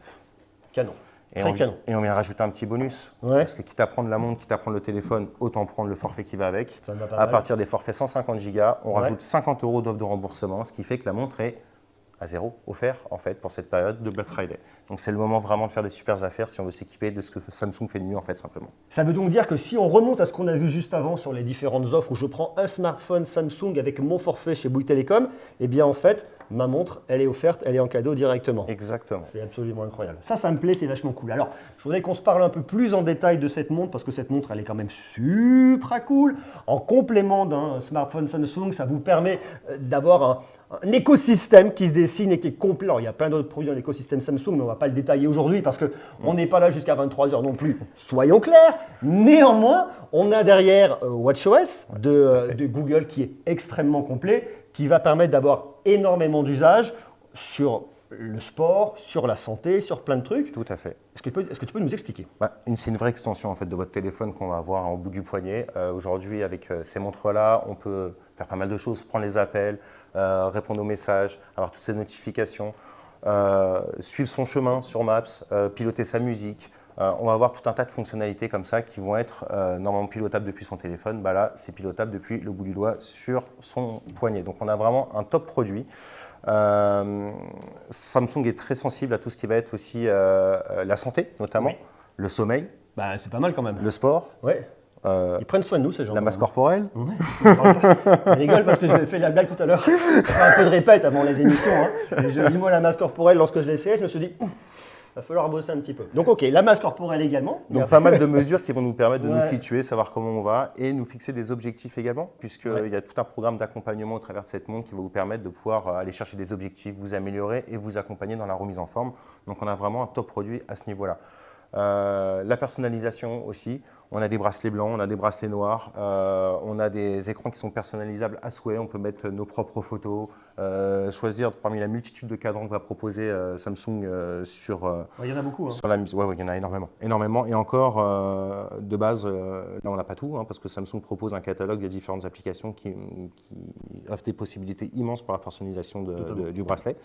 S1: Canon.
S2: Et on vient rajouter un petit bonus. Ouais. Parce que quitte à prendre la montre, quitte à prendre le téléphone, autant prendre le forfait qui va avec. À partir des forfaits 150 Go, on rajoute 50 € d'offre de remboursement, ce qui fait que la montre est à zéro, offert en fait pour cette période de Black Friday. Donc c'est le moment vraiment de faire des super affaires si on veut s'équiper de ce que Samsung fait de mieux en fait simplement.
S1: Ça veut donc dire que si on remonte à ce qu'on a vu juste avant sur les différentes offres où je prends un smartphone Samsung avec mon forfait chez Bouygues Télécom, eh bien en fait ma montre elle est offerte, elle est en cadeau directement.
S2: Exactement.
S1: C'est absolument incroyable. Ça me plaît, c'est vachement cool. Alors je voudrais qu'on se parle un peu plus en détail de cette montre parce que cette montre elle est quand même super cool. En complément d'un smartphone Samsung, ça vous permet d'avoir un écosystème qui se dessine et qui est complet. Alors, il y a plein d'autres produits dans l'écosystème Samsung, mais on ne va pas le détailler aujourd'hui parce qu'on n'est pas là jusqu'à 23 h non plus. Soyons clairs. Néanmoins, on a derrière WatchOS de Google qui est extrêmement complet, qui va permettre d'avoir énormément d'usages sur le sport, sur la santé, sur plein de trucs.
S2: Tout à fait.
S1: Est-ce que tu peux nous expliquer?
S2: C'est une vraie extension en fait, de votre téléphone qu'on va avoir au bout du poignet. Aujourd'hui, avec ces montres-là, on peut faire pas mal de choses, prendre les appels, répondre aux messages, avoir toutes ces notifications, suivre son chemin sur Maps, piloter sa musique. On va avoir tout un tas de fonctionnalités comme ça qui vont être normalement pilotables depuis son téléphone. Là, c'est pilotable depuis le bout du doigt sur son poignet. Donc, on a vraiment un top produit. Samsung est très sensible à tout ce qui va être aussi la santé, notamment, le sommeil.
S1: C'est pas mal quand même.
S2: Le sport.
S1: Ouais. Ils prennent soin de nous, ces gens.
S2: La masse corporelle.
S1: Ouais. Je rigole parce que je fait la blague tout à l'heure. Je fais un peu de répète avant les émissions. Et je dis moi la masse corporelle, lorsque je l'ai essayé, je me suis dit il va falloir bosser un petit peu. Donc ok, la masse corporelle également.
S2: Donc pas mal de mesures qui vont nous permettre de nous situer, savoir comment on va et nous fixer des objectifs également, puisqu'il y a tout un programme d'accompagnement au travers de cette montre qui va vous permettre de pouvoir aller chercher des objectifs, vous améliorer et vous accompagner dans la remise en forme. Donc on a vraiment un top produit à ce niveau-là. La personnalisation aussi, on a des bracelets blancs, on a des bracelets noirs, on a des écrans qui sont personnalisables à souhait, on peut mettre nos propres photos, choisir parmi la multitude de cadrans que va proposer Samsung sur,
S1: il y en a beaucoup,
S2: sur la musique. Il y en a énormément. Et encore, de base, là on n'a pas tout, parce que Samsung propose un catalogue de différentes applications qui offrent des possibilités immenses pour la personnalisation du bracelet.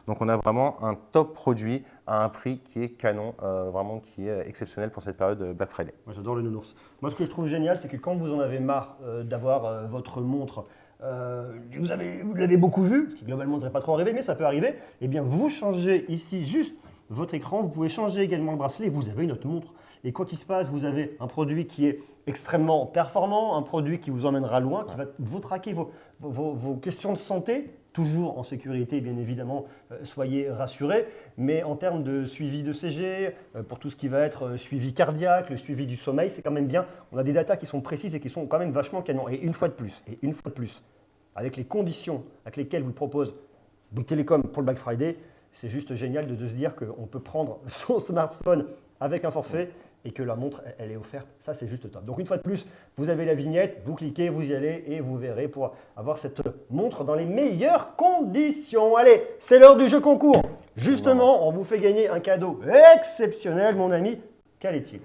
S2: Donc on a vraiment un top produit à un prix qui est canon, vraiment qui est exceptionnel pour cette période de Black Friday.
S1: Moi j'adore le nounours. Moi ce que je trouve génial, c'est que quand vous en avez marre d'avoir votre montre, vous l'avez beaucoup vu, ce qui globalement ne devrait pas trop arriver, mais ça peut arriver, eh bien vous changez ici juste votre écran, vous pouvez changer également le bracelet et vous avez une autre montre. Et quoi qu'il se passe, vous avez un produit qui est extrêmement performant, un produit qui vous emmènera loin, qui va vous traquer vos questions de santé, toujours en sécurité, bien évidemment, soyez rassurés, mais en termes de suivi de CG, pour tout ce qui va être suivi cardiaque, le suivi du sommeil, c'est quand même bien. On a des datas qui sont précises et qui sont quand même vachement canons. Et une fois de plus, avec les conditions avec lesquelles vous le propose Bouygues Télécom pour le Black Friday, c'est juste génial de se dire qu'on peut prendre son smartphone avec un forfait et que la montre, elle est offerte. Ça, c'est juste top. Donc, une fois de plus, vous avez la vignette, vous cliquez, vous y allez et vous verrez pour avoir cette montre dans les meilleures conditions. Allez, c'est l'heure du jeu concours. Justement, on vous fait gagner un cadeau exceptionnel, mon ami. Quel est-il ?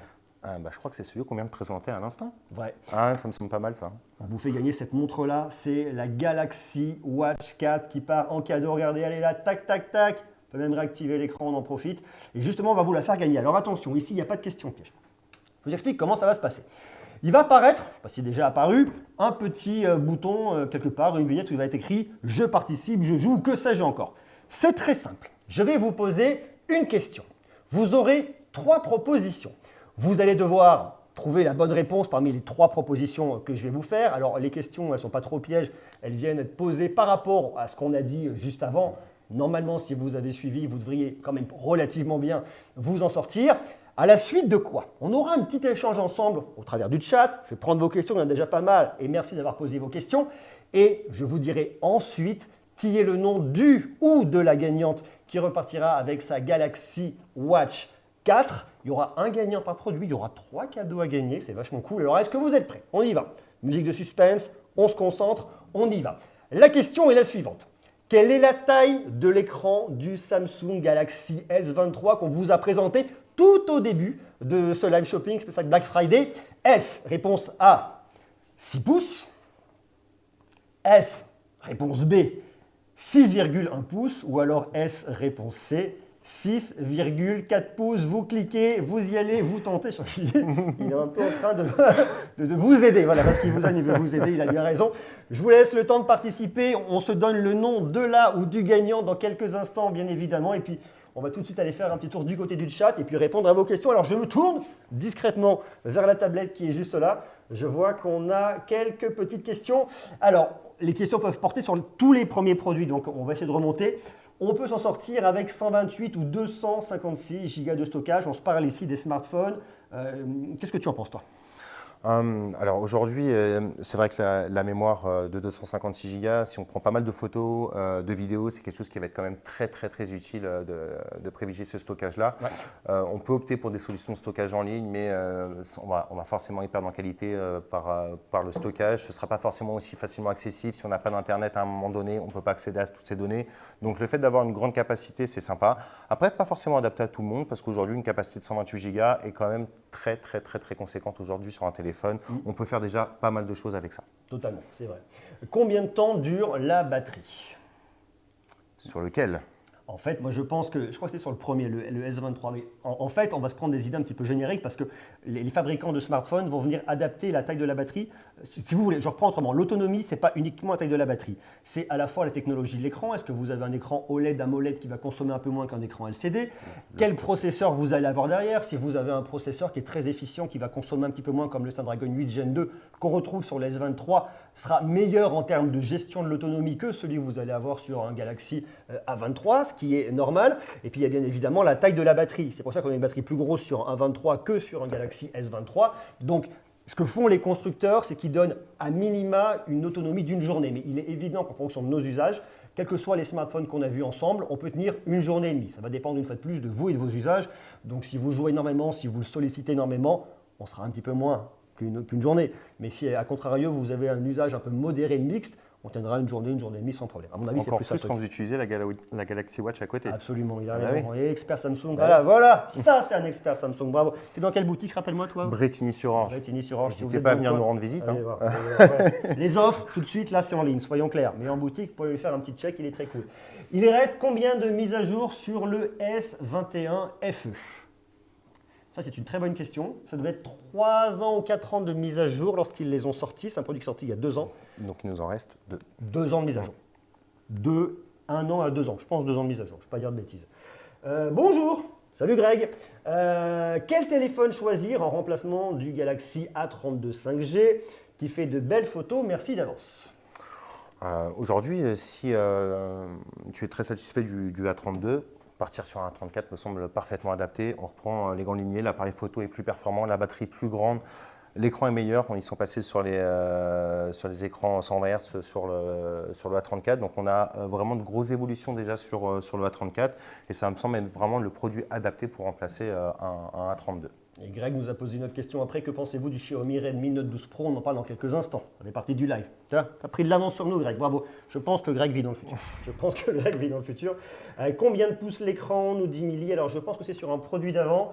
S2: Je crois que c'est celui qu'on vient de présenter à l'instant.
S1: Ouais.
S2: Ça me semble pas mal, ça.
S1: On vous fait gagner cette montre-là. C'est la Galaxy Watch 4 qui part en cadeau. Regardez, elle est là, tac, tac, tac. On peut même réactiver l'écran, on en profite. Et justement, on va vous la faire gagner. Alors attention, ici, il n'y a pas de question piège. Je vous explique comment ça va se passer. Il va apparaître, je ne sais pas si c'est déjà apparu, un petit bouton quelque part, une vignette où il va être écrit « Je participe, je joue », que sais-je encore. C'est très simple. Je vais vous poser une question. Vous aurez 3 propositions. Vous allez devoir trouver la bonne réponse parmi les 3 propositions que je vais vous faire. Alors, les questions, elles ne sont pas trop pièges. Elles viennent être posées par rapport à ce qu'on a dit juste avant. Normalement, si vous avez suivi, vous devriez quand même relativement bien vous en sortir. À la suite de quoi? On aura un petit échange ensemble au travers du chat. Je vais prendre vos questions, il y en a déjà pas mal. Et merci d'avoir posé vos questions. Et je vous dirai ensuite qui est le nom du ou de la gagnante qui repartira avec sa Galaxy Watch 4. Il y aura un gagnant par produit, il y aura 3 cadeaux à gagner. C'est vachement cool. Alors, est-ce que vous êtes prêts? On y va. Musique de suspense, on se concentre, on y va. La question est la suivante. Quelle est la taille de l'écran du Samsung Galaxy S23 qu'on vous a présenté tout au début de ce live shopping spécial Black Friday? S, réponse A, 6 pouces. S, réponse B, 6,1 pouces. Ou alors S, réponse C, 6,4 pouces. Vous cliquez, vous y allez, vous tentez. Il est un peu en train de vous aider. Voilà, parce qu'il veut vous aider, il a bien raison. Je vous laisse le temps de participer. On se donne le nom de la ou du gagnant dans quelques instants, bien évidemment. Et puis, on va tout de suite aller faire un petit tour du côté du chat et puis répondre à vos questions. Alors, je me tourne discrètement vers la tablette qui est juste là. Je vois qu'on a quelques petites questions. Alors, les questions peuvent porter sur tous les premiers produits. Donc, on va essayer de remonter. On peut s'en sortir avec 128 ou 256 Go de stockage. On se parle ici des smartphones. Qu'est-ce que tu en penses, toi?
S2: Alors aujourd'hui, c'est vrai que la mémoire de 256 Go, si on prend pas mal de photos, de vidéos, c'est quelque chose qui va être quand même très utile de privilégier ce stockage-là.
S1: Ouais.
S2: On peut opter pour des solutions de stockage en ligne, mais on va forcément y perdre en qualité par le stockage. Ce ne sera pas forcément aussi facilement accessible. Si on n'a pas d'Internet à un moment donné, on ne peut pas accéder à toutes ces données. Donc le fait d'avoir une grande capacité, c'est sympa. Après, pas forcément adapté à tout le monde, parce qu'aujourd'hui, une capacité de 128 Go est quand même très conséquente aujourd'hui sur un téléphone. On peut faire déjà pas mal de choses avec ça.
S1: Totalement, c'est vrai. Combien de temps dure la batterie?
S2: Sur lequel?
S1: En fait, moi je pense que, je crois que c'était sur le premier, le S23, mais en fait, on va se prendre des idées un petit peu génériques parce que les fabricants de smartphones vont venir adapter la taille de la batterie. Si vous voulez, je reprends autrement, l'autonomie, ce n'est pas uniquement la taille de la batterie, c'est à la fois la technologie de l'écran. Est-ce que vous avez un écran OLED, AMOLED qui va consommer un peu moins qu'un écran LCD? Quel processeur vous allez avoir derrière? Si vous avez un processeur qui est très efficient, qui va consommer un petit peu moins comme le Snapdragon 8 Gen 2 qu'on retrouve sur le S23, sera meilleur en termes de gestion de l'autonomie que celui que vous allez avoir sur un Galaxy A23, ce qui est normal. Et puis il y a bien évidemment la taille de la batterie. C'est pour ça qu'on a une batterie plus grosse sur un A23 que sur un Galaxy S23. Donc ce que font les constructeurs, c'est qu'ils donnent à minima une autonomie d'une journée. Mais il est évident qu'en fonction de nos usages, quels que soient les smartphones qu'on a vus ensemble, on peut tenir une journée et demie. Ça va dépendre une fois de plus de vous et de vos usages. Donc si vous jouez énormément, si vous le sollicitez énormément, on sera un petit peu moins qu'une journée. Mais si, à contrario, vous avez un usage un peu modéré, mixte, on tiendra une journée et demie sans problème. À mon avis, c'est
S2: encore
S1: plus
S2: plus quand vous utilisez la Galaxy Watch à côté.
S1: Absolument, il a
S2: Ah
S1: raison.
S2: oui.
S1: Et expert Samsung, voilà, ça c'est un expert Samsung, bravo. Tu es dans quelle boutique, rappelle-moi toi?
S2: Bretigny-sur-Orge.
S1: Bretigny-sur-Orge.
S2: N'hésitez pas à venir nous rendre visite.
S1: Allez voir, allez voir, ouais. Les offres, tout de suite, là c'est en ligne, soyons clairs. Mais en boutique, vous pouvez lui faire un petit check, il est très cool. Il reste combien de mises à jour sur le S21 FE? Ça, c'est une très bonne question. Ça devait être 3 ans ou 4 ans de mise à jour lorsqu'ils les ont sortis. C'est un produit qui est sorti il y a 2 ans.
S2: Donc il nous en reste 2.
S1: 2 ans de mise à jour. De 1 an à 2 ans. Je pense 2 ans de mise à jour. Je ne vais pas dire de bêtises. Bonjour. Salut Greg. Quel téléphone choisir en remplacement du Galaxy A32 5G qui fait de belles photos? Merci d'avance.
S2: Aujourd'hui, si tu es très satisfait du A32, partir sur un A34 me semble parfaitement adapté. On reprend les grandes lignées, l'appareil photo est plus performant, la batterie plus grande, l'écran est meilleur. Ils sont passés sur les écrans 120 Hz sur le A34. Donc on a vraiment de grosses évolutions déjà sur le A34 et ça me semble être vraiment le produit adapté pour remplacer un A32.
S1: Et Greg nous a posé une autre question après. Que pensez-vous du Xiaomi Redmi Note 12 Pro? On en parle dans quelques instants. Ça fait partie du live. Tu as pris de l'avance sur nous, Greg. Bravo. Je pense que Greg vit dans le futur. Je pense que Greg vit dans le futur. Combien de pouces l'écran? Nous dit Milly. Alors, je pense que c'est sur un produit d'avant.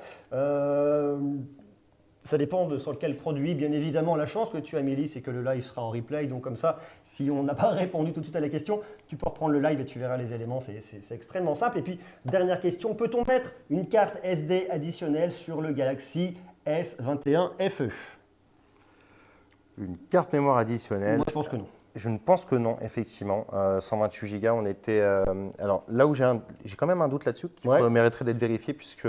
S1: Ça dépend de sur quel produit. Bien évidemment, la chance que tu as, Milly, c'est que le live sera en replay. Donc, comme ça, si on n'a pas répondu tout de suite à la question, tu peux reprendre le live et tu verras les éléments. C'est extrêmement simple. Et puis, dernière question, peut-on mettre une carte SD additionnelle sur le Galaxy S21 FE?
S2: Une carte mémoire additionnelle?
S1: Moi, je pense que non.
S2: Je ne pense que non, effectivement. 128 Go, on était. Alors là où j'ai quand même un doute là-dessus qui mériterait d'être vérifié, puisque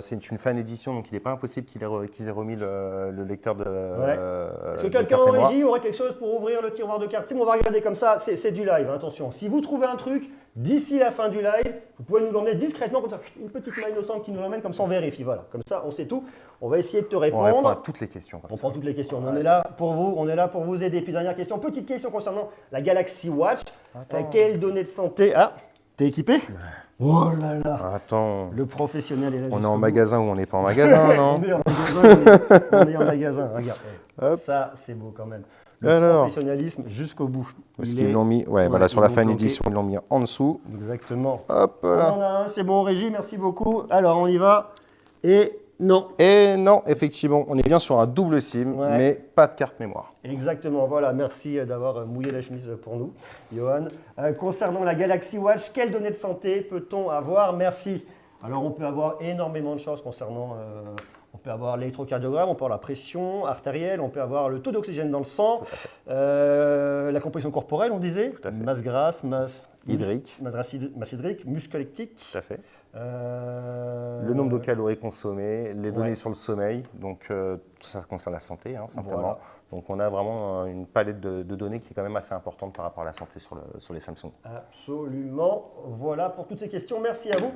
S2: c'est une fan édition, donc il n'est pas impossible qu'ils aient remis le lecteur de.
S1: Est-ce que quelqu'un en régie aurait quelque chose pour ouvrir le tiroir de cartes? On va regarder comme ça, c'est du live, hein, attention. Si vous trouvez un truc, D'ici la fin du live, vous pouvez nous l'emmener discrètement, comme ça, une petite main innocente qui nous l'emmène, comme ça on vérifie. Voilà, comme ça on sait tout. On va essayer de te
S2: On
S1: répondre.
S2: répond à toutes les questions.
S1: On prend toutes les questions. On est là pour vous, on est là pour vous aider. Puis dernière question, petite question concernant la Galaxy Watch. Quelles données de santé? Ah, t'es équipé? Oh là là.
S2: Attends.
S1: Le professionnel est là.
S2: On est en magasin ou on n'est pas en magasin, non?
S1: On est en magasin, on est en magasin. Regarde.
S2: Hop.
S1: Ça, c'est beau quand même. Le
S2: Alors.
S1: professionnalisme jusqu'au bout.
S2: Parce
S1: Il
S2: qu'ils
S1: est-
S2: l'ont mis, ouais, voilà, sur
S1: ils
S2: la
S1: l'ont
S2: fin
S1: bloqué.
S2: édition, ils l'ont mis en dessous.
S1: Exactement.
S2: Hop
S1: On
S2: là.
S1: en a un, c'est bon, Régie, merci beaucoup. Alors, on y va. Et non.
S2: Et non, effectivement, on est bien sur un double SIM,
S1: Ouais.
S2: mais pas de carte mémoire.
S1: Exactement, voilà, merci d'avoir mouillé la chemise pour nous, Johan. Concernant la Galaxy Watch, quelles données de santé peut-on avoir? Merci. Alors, on peut avoir énormément de choses concernant, on peut avoir l'électrocardiogramme, on peut avoir la pression artérielle, on peut avoir le taux d'oxygène dans le sang, la composition corporelle, on disait,
S2: à fait.
S1: masse grasse, masse
S2: Hydrique.
S1: masse hydrique, muscle lectique.
S2: Tout à fait.
S1: Euh,
S2: Le nombre de calories consommées, les données
S1: ouais.
S2: sur le sommeil, donc tout ça concerne la santé, hein, simplement.
S1: Voilà.
S2: Donc on a vraiment une palette de données qui est quand même assez importante par rapport à la santé sur les Samsung.
S1: Absolument. Voilà pour toutes ces questions. Merci à vous.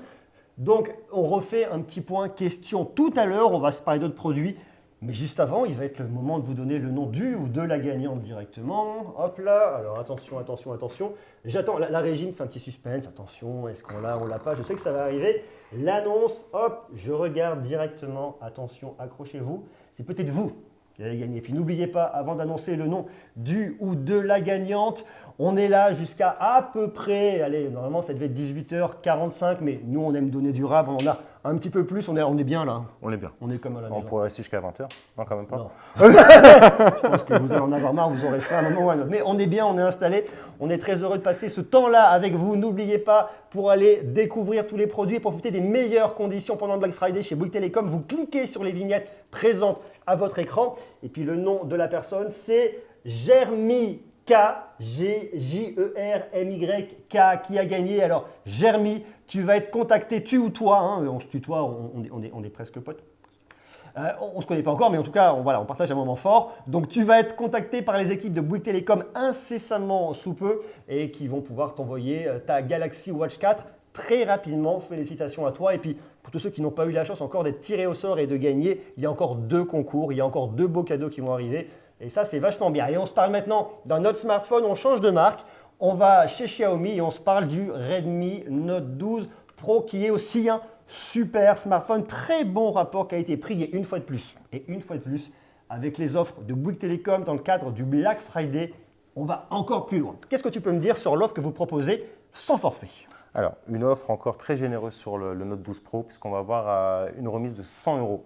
S1: Donc, on refait un petit point question. Tout à l'heure, on va se parler d'autres produits. Mais juste avant, il va être le moment de vous donner le nom du ou de la gagnante directement. Hop là. Alors, attention, attention, attention. J'attends. La régie me fait un petit suspense. Attention, est-ce qu'on l'a, on l'a pas? Je sais que ça va arriver. L'annonce, hop, je regarde directement. Attention, accrochez-vous. C'est peut-être vous qui allez gagner. Puis n'oubliez pas, avant d'annoncer le nom du ou de la gagnante, on est là jusqu'à à peu près, allez, normalement ça devait être 18h45, mais nous on aime donner du rap, on en a un petit peu plus, on est bien là.
S2: On est bien.
S1: On est comme à la
S2: On
S1: maison.
S2: pourrait rester jusqu'à 20h? Non, quand même pas.
S1: Non. Je pense que vous allez en avoir marre, vous aurez fait un moment ou un autre. Mais on est bien, on est installé. On est très heureux de passer ce temps-là avec vous. N'oubliez pas, pour aller découvrir tous les produits et profiter des meilleures conditions pendant le Black Friday chez Bouygues Telecom, vous cliquez sur les vignettes présentes à votre écran. Et puis le nom de la personne, c'est Jermy K, G-J-E-R-M-Y-K, qui a gagné. Alors, Jermy, tu vas être contacté, tu ou toi, hein, on se tutoie, on est presque potes. On ne se connaît pas encore, mais en tout cas, on partage un moment fort. Donc, tu vas être contacté par les équipes de Bouygues Telecom incessamment sous peu et qui vont pouvoir t'envoyer ta Galaxy Watch 4 très rapidement. Félicitations à toi. Et puis, pour tous ceux qui n'ont pas eu la chance encore d'être tirés au sort et de gagner, il y a encore 2 concours, il y a encore 2 beaux cadeaux qui vont arriver. Et ça, c'est vachement bien. Et on se parle maintenant d'un autre smartphone, on change de marque. On va chez Xiaomi et on se parle du Redmi Note 12 Pro qui est aussi un super smartphone. Très bon rapport qualité-prix et une fois de plus, avec les offres de Bouygues Telecom dans le cadre du Black Friday, on va encore plus loin. Qu'est-ce que tu peux me dire sur l'offre que vous proposez sans forfait?
S2: Alors, une offre encore très généreuse sur le Note 12 Pro, puisqu'on va avoir une remise de 100 €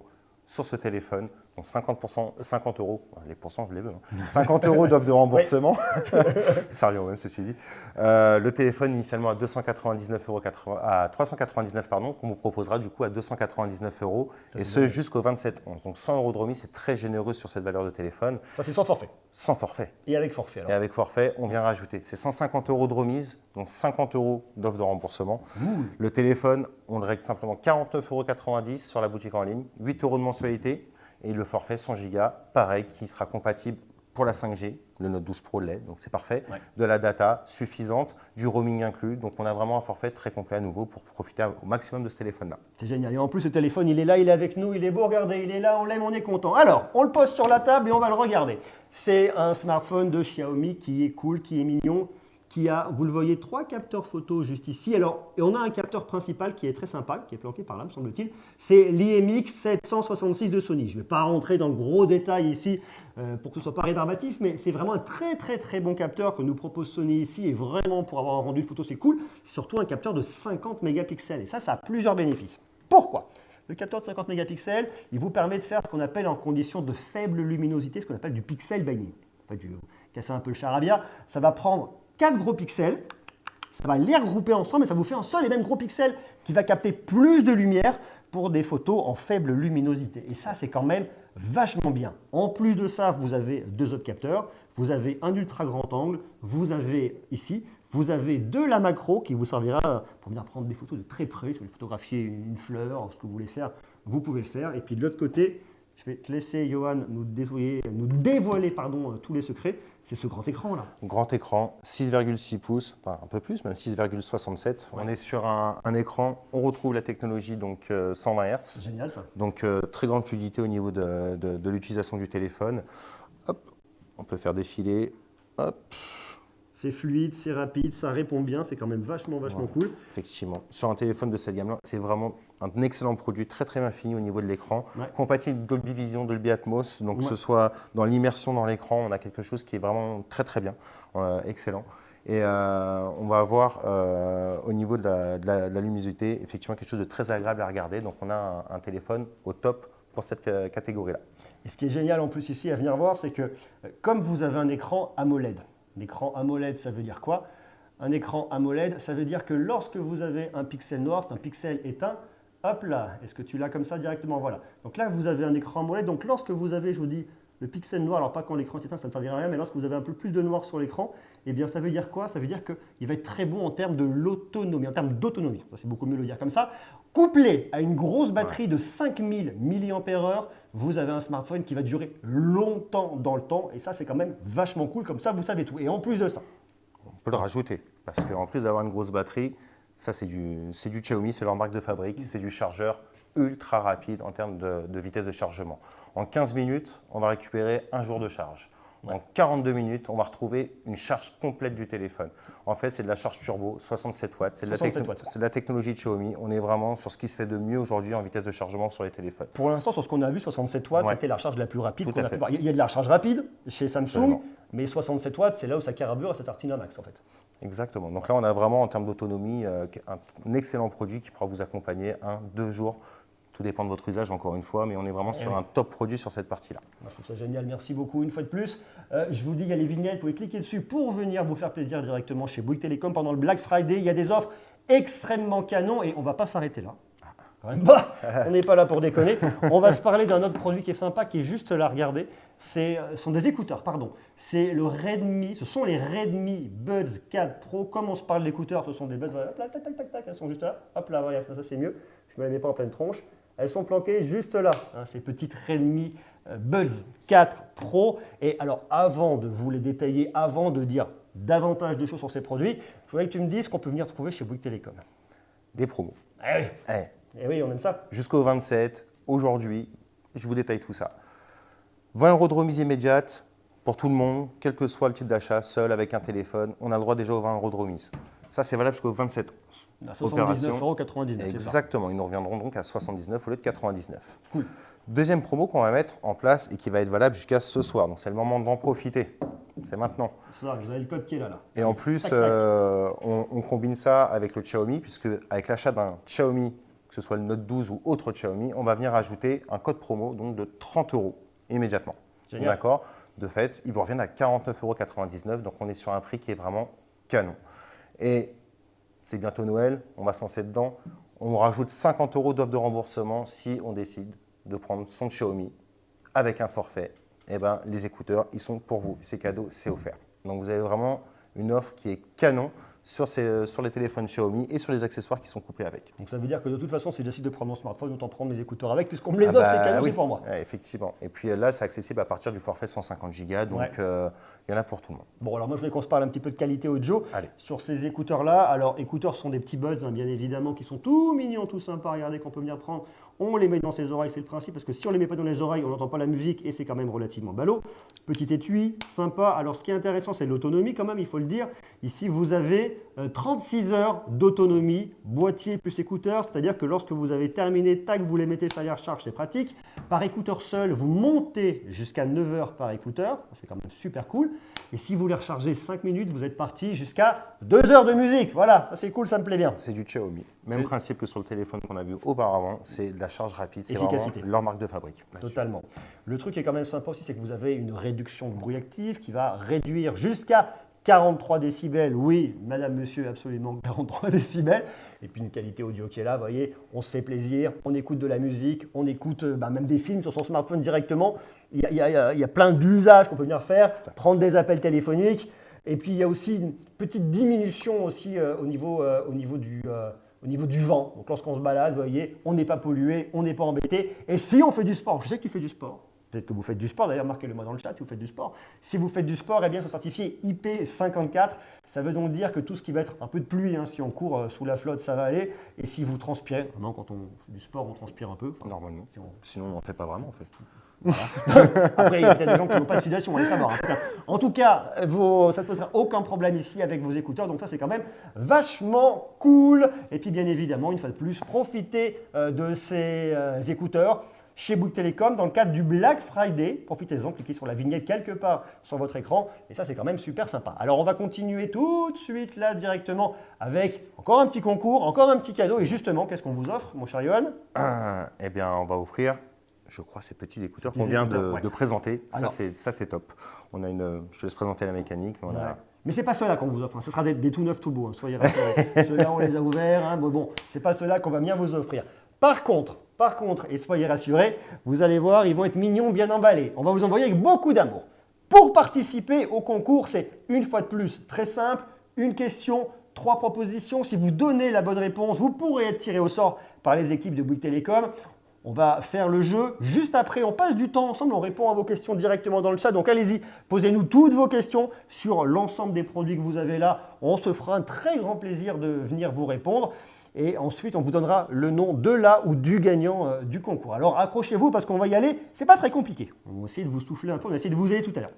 S2: sur ce téléphone. Donc 50%, 50 €, les pourcents je les veux, hein. 50 € d'offre de remboursement, ça revient au même ceci dit. Le téléphone initialement à 399 pardon, qu'on vous proposera du coup à 299 €, et ce jusqu'au 27/11. Donc 100 € de remise, c'est très généreux sur cette valeur de téléphone.
S1: Ça, c'est sans forfait.
S2: Sans forfait.
S1: Et avec forfait alors.
S2: Et avec forfait, on vient rajouter. C'est 150 € de remise, donc 50 € d'offre de remboursement. Le téléphone, on le règle simplement 49,90 € sur la boutique en ligne, 8 € de mensualité. Et le forfait 100 Go, pareil, qui sera compatible pour la 5G, le Note 12 Pro l'est, donc c'est parfait.
S1: Ouais.
S2: De la data suffisante, du roaming inclus. Donc on a vraiment un forfait très complet à nouveau pour profiter au maximum de ce téléphone-là.
S1: C'est génial. Et en plus, ce téléphone, il est là, il est avec nous, il est beau, regardez, il est là, on l'aime, on est content. Alors, on le pose sur la table et on va le regarder. C'est un smartphone de Xiaomi qui est cool, qui est mignon, qui a, vous le voyez, 3 capteurs photo juste ici. Alors, et on a un capteur principal qui est très sympa, qui est planqué par là, me semble-t-il. C'est l'IMX 766 de Sony. Je ne vais pas rentrer dans le gros détail ici pour que ce soit pas rébarbatif, mais c'est vraiment un très très très bon capteur que nous propose Sony ici. Et vraiment, pour avoir un rendu de photo, c'est cool. C'est surtout un capteur de 50 mégapixels. Et ça a plusieurs bénéfices. Pourquoi ? Le capteur de 50 mégapixels, il vous permet de faire ce qu'on appelle en conditions de faible luminosité, ce qu'on appelle du pixel binding. En fait, je vais casser un peu le charabia. Ça va prendre 4 gros pixels, ça va les regrouper ensemble, mais ça vous fait un seul et même gros pixel qui va capter plus de lumière pour des photos en faible luminosité. Et ça, c'est quand même vachement bien. En plus de ça, vous avez 2 autres capteurs. Vous avez un ultra grand angle, vous avez ici, vous avez de la macro qui vous servira pour venir prendre des photos de très près. Si vous voulez photographier une fleur, ce que vous voulez faire, vous pouvez le faire. Et puis de l'autre côté, Je vais te laisser, Johan, nous dévoiler tous les secrets. C'est ce grand écran là.
S2: Grand écran, 6,6 pouces, enfin un peu plus, même 6,67.
S1: Ouais.
S2: On est sur un écran, on retrouve la technologie donc 120 Hz.
S1: C'est génial ça.
S2: Donc très grande fluidité au niveau de l'utilisation du téléphone. Hop, on peut faire défiler. Hop,
S1: C'est fluide, c'est rapide, ça répond bien, c'est quand même vachement cool.
S2: effectivement. Sur un téléphone de cette gamme-là, c'est vraiment un excellent produit, très très bien fini au niveau de l'écran.
S1: Ouais.
S2: Compatible Dolby Vision, Dolby Atmos, donc que
S1: Ouais.
S2: ce soit dans l'immersion dans l'écran, on a quelque chose qui est vraiment très très bien, excellent. Et on va avoir au niveau de la luminosité, effectivement quelque chose de très agréable à regarder. Donc on a un téléphone au top pour cette catégorie-là.
S1: Et ce qui est génial en plus ici à venir voir, c'est que comme vous avez un écran AMOLED, l'écran AMOLED ça veut dire quoi? Un écran AMOLED, ça veut dire que lorsque vous avez un pixel noir, c'est un pixel éteint, hop là, est-ce que tu l'as comme ça directement? Voilà. Donc là, vous avez un écran AMOLED, donc lorsque vous avez, je vous dis, le pixel noir, alors pas quand l'écran est éteint, ça ne servira à rien, mais lorsque vous avez un peu plus de noir sur l'écran, eh bien ça veut dire quoi? Ça veut dire qu'il va être très bon en termes de l'autonomie, en termes d'autonomie, ça c'est beaucoup mieux de le dire comme ça. Couplé à une grosse batterie de 5000 mAh, vous avez un smartphone qui va durer longtemps dans le temps, et ça c'est quand même vachement cool, comme ça vous savez tout. Et en plus de ça,
S2: On peut le rajouter, parce qu'en plus d'avoir une grosse batterie, ça c'est du Xiaomi, c'est leur marque de fabrique, c'est du chargeur ultra rapide en termes de vitesse de chargement. En 15 minutes, on va récupérer un jour de charge. En 42 minutes, on va retrouver une charge complète du téléphone. En fait, c'est de la charge turbo, 67 watts. C'est de la technologie de Xiaomi. On est vraiment sur ce qui se fait de mieux aujourd'hui en vitesse de chargement sur les téléphones.
S1: pour l'instant, sur ce qu'on a vu, 67 watts,
S2: Ouais.
S1: c'était la charge la plus rapide
S2: Tout
S1: qu'on
S2: à
S1: a
S2: fait.
S1: pu voir. Il y a de la charge rapide chez Samsung,
S2: Absolument.
S1: mais 67 watts, c'est là où ça carbure à cette Artina Max en fait.
S2: Exactement. Donc là, on a vraiment en termes d'autonomie un excellent produit qui pourra vous accompagner 1-2 jours. Tout dépend de votre usage, encore une fois, mais on est vraiment sur
S1: oui.
S2: un top produit sur cette partie-là.
S1: Moi, je trouve ça génial, merci beaucoup une fois de plus. Je vous dis, il y a les vignettes, vous pouvez cliquer dessus pour venir vous faire plaisir directement chez Bouygues Télécom pendant le Black Friday. Il y a des offres extrêmement canons et on ne va pas s'arrêter là. Quand même pas, on n'est pas là pour déconner. On va se parler d'un autre produit qui est sympa, qui est juste là, regardez. Ce sont des écouteurs, pardon. Ce sont les Redmi Buds 4 Pro. Comme on se parle d'écouteurs, ce sont des Buds, voilà, hop là, tac, tac, tac, tac, elles sont juste là. Hop là, voilà, ça c'est mieux. Je ne me les mets pas en pleine tronche. Elles sont planquées juste là, hein, ces petites Redmi Buds 4 Pro. Et alors, avant de vous les détailler, avant de dire davantage de choses sur ces produits, je voudrais que tu me dises ce qu'on peut venir trouver chez Bouygues Télécom.
S2: Des promos.
S1: Eh oui,
S2: Eh,
S1: eh oui, on aime ça.
S2: Jusqu'au 27, aujourd'hui, je vous détaille tout ça. 20 € de remise immédiate pour tout le monde, quel que soit le type d'achat, seul, avec un téléphone. On a le droit déjà aux 20 € de remise. Ça, c'est valable jusqu'au 27 11.
S1: À 79,99 €.
S2: Exactement, ils nous reviendront donc à 79 au lieu de 99.
S1: Cool.
S2: Deuxième promo qu'on va mettre en place et qui va être valable jusqu'à ce soir. Donc c'est le moment d'en profiter. C'est maintenant.
S1: C'est ça, vous avez le code qui est là.
S2: Et en plus,
S1: Tac, tac.
S2: on combine ça avec le Xiaomi, puisque avec l'achat d'un Xiaomi, que ce soit le Note 12 ou autre Xiaomi, on va venir ajouter un code promo donc de 30 € immédiatement.
S1: Génial.
S2: D'accord. De fait, ils vous reviennent à 49,99 €. Donc on est sur un prix qui est vraiment canon. Et c'est bientôt Noël, on va se lancer dedans. On rajoute 50 € d'offre de remboursement si on décide de prendre son Xiaomi avec un forfait. Eh ben, les écouteurs, ils sont pour vous. C'est cadeau, c'est offert. Donc vous avez vraiment une offre qui est canon sur les téléphones Xiaomi et sur les accessoires qui sont couplés avec.
S1: Donc ça veut dire que de toute façon, si je décide de prendre mon smartphone, autant prendre mes écouteurs avec, puisqu'on me les offre, c'est cadeau,
S2: oui.
S1: c'est pour moi.
S2: Ouais, effectivement. Et puis là, c'est accessible à partir du forfait 150 Go, donc
S1: Ouais.
S2: il y en a pour tout le monde.
S1: Bon, alors moi, je voulais qu'on se parle un petit peu de qualité audio
S2: Allez.
S1: sur ces écouteurs-là. Alors, écouteurs sont des petits buds, hein, bien évidemment, qui sont tout mignons, tout sympas. Regardez qu'on peut venir prendre. On les met dans ses oreilles, c'est le principe, parce que si on ne les met pas dans les oreilles, on n'entend pas la musique et c'est quand même relativement ballot. Petit étui, sympa. Alors, ce qui est intéressant, c'est l'autonomie quand même, il faut le dire. Ici, vous avez 36 heures d'autonomie, boîtier plus écouteurs, c'est-à-dire que lorsque vous avez terminé, tac, vous les mettez, ça les recharge, c'est pratique. Par écouteur seul, vous montez jusqu'à 9 heures par écouteur, c'est quand même super cool. Et si vous les rechargez 5 minutes, vous êtes parti jusqu'à 2 heures de musique. Voilà, ça c'est cool, ça me plaît bien.
S2: C'est du Xiaomi. Même
S1: C'est-
S2: principe que sur le téléphone qu'on a vu auparavant, c'est de la charge rapide. C'est vraiment
S1: Efficacité.
S2: leur marque de fabrique. là-dessus.
S1: Totalement. Le truc qui est quand même sympa aussi, c'est que vous avez une réduction de bruit actif qui va réduire jusqu'à 43 décibels. Oui, madame, monsieur, absolument 43 décibels. Et puis une qualité audio qui est là, vous voyez, on se fait plaisir, on écoute de la musique, on écoute même des films sur son smartphone directement. Il y a plein d'usages qu'on peut venir faire, prendre des appels téléphoniques. Et puis il y a aussi une petite diminution aussi au niveau au niveau du vent. Donc lorsqu'on se balade, vous voyez, on n'est pas pollué, on n'est pas embêté. Et si on fait du sport, je sais que tu fais du sport. Peut-être que vous faites du sport, d'ailleurs marquez-le moi dans le chat si vous faites du sport. Si vous faites du sport, eh bien, ils sont certifiés IP54. Ça veut donc dire que tout ce qui va être un peu de pluie, hein, si on court sous la flotte, ça va aller. Et si vous transpirez, non, quand on fait du sport, on transpire un peu.
S2: Normalement.
S1: Si on-
S2: Sinon, on n'en fait pas vraiment en fait.
S1: Après, il y a peut-être des gens qui n'ont pas de sudation, on va le savoir. En tout cas, ça ne posera aucun problème ici avec vos écouteurs. Donc ça, c'est quand même vachement cool. Et puis, bien évidemment, une fois de plus, profitez de ces écouteurs chez Bouygues Telecom dans le cadre du Black Friday. Profitez-en, cliquez sur la vignette quelque part sur votre écran. Et ça, c'est quand même super sympa. Alors, on va continuer tout de suite là directement avec encore un petit concours, encore un petit cadeau. Et justement, qu'est-ce qu'on vous offre, mon cher Johan?
S2: Eh bien, on va offrir, je crois, ces petits écouteurs
S1: Ces
S2: qu'on vient
S1: écouteurs, ouais.
S2: de présenter.
S1: Alors.
S2: Ça, c'est top. On a je te laisse présenter la mécanique. Mais on a-
S1: Ouais. Mais c'est pas ceux-là qu'on vous offre, hein. Ce sera des tout neufs, tout beaux, hein. Soyez rassurés. Ceux-là, on les a ouverts, hein. Bon, c'est pas ceux-là qu'on va bien vous offrir. Par contre, et soyez rassurés, vous allez voir, ils vont être mignons, bien emballés. On va vous envoyer avec beaucoup d'amour. Pour participer au concours, c'est une fois de plus très simple, une question, 3 propositions. Si vous donnez la bonne réponse, vous pourrez être tiré au sort par les équipes de Bouygues Telecom. On va faire le jeu. Juste après, on passe du temps ensemble, on répond à vos questions directement dans le chat. Donc allez-y, posez-nous toutes vos questions sur l'ensemble des produits que vous avez là. On se fera un très grand plaisir de venir vous répondre. Et ensuite, on vous donnera le nom de la ou du gagnant du concours. Alors accrochez-vous parce qu'on va y aller. C'est pas très compliqué. On va essayer de vous souffler un peu, on va essayer de vous aider tout à l'heure.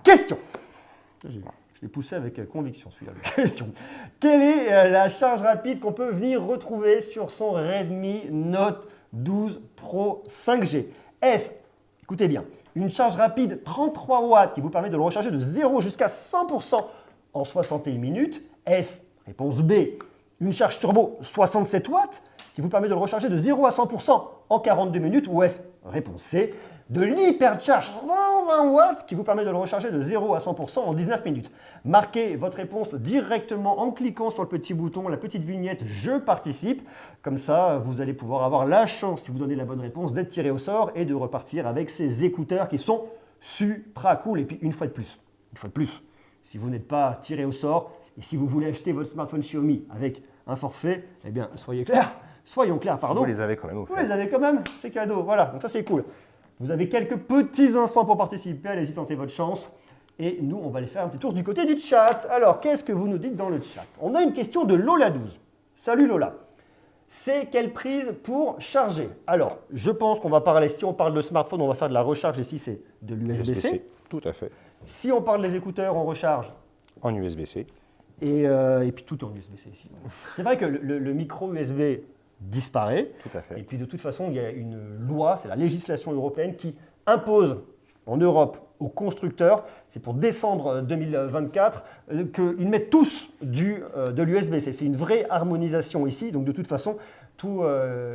S1: Question. Je l'ai poussé avec conviction celui-là. Question. Quelle est la charge rapide qu'on peut venir retrouver sur son Redmi Note 12 Pro 5G? Est-ce, écoutez bien, une charge rapide 33 watts qui vous permet de le recharger de 0 jusqu'à 100% en 61 minutes? Est-ce, réponse B, une charge turbo 67 watts qui vous permet de le recharger de 0 à 100% en 42 minutes? Ou est-ce, réponse C, de l'hypercharge 120 watts qui vous permet de le recharger de 0 à 100% en 19 minutes? Marquez votre réponse directement en cliquant sur le petit bouton, la petite vignette « Je participe ». Comme ça, vous allez pouvoir avoir la chance, si vous donnez la bonne réponse, d'être tiré au sort et de repartir avec ces écouteurs qui sont super cool. Et puis, une fois de plus, si vous n'êtes pas tiré au sort et si vous voulez acheter votre smartphone Xiaomi avec un forfait, eh bien, soyons clairs, pardon.
S2: Vous les avez quand même
S1: Vous
S2: offerts.
S1: les avez quand même, c'est cadeau. Voilà, donc ça c'est cool. Vous avez quelques petits instants pour participer, allez-y, tentez votre chance. Et nous, on va aller faire un petit tour du côté du chat. Alors, qu'est-ce que vous nous dites dans le chat? On a une question de Lola12. Salut Lola. C'est quelle prise pour charger? Alors, je pense qu'on va parler, si on parle de smartphone, on va faire de la recharge. Ici, c'est de l'USB-C.
S2: Tout à fait.
S1: Si on parle des écouteurs, on recharge.
S2: En USB-C.
S1: Et puis tout en USB-C ici. C'est vrai que le micro USB disparaît.
S2: Tout à fait.
S1: Et puis de toute façon, il y a une loi, c'est la législation européenne qui impose en Europe aux constructeurs, c'est pour décembre 2024, qu'ils mettent tous de l'USB-C. C'est une vraie harmonisation ici. Donc de toute façon, tous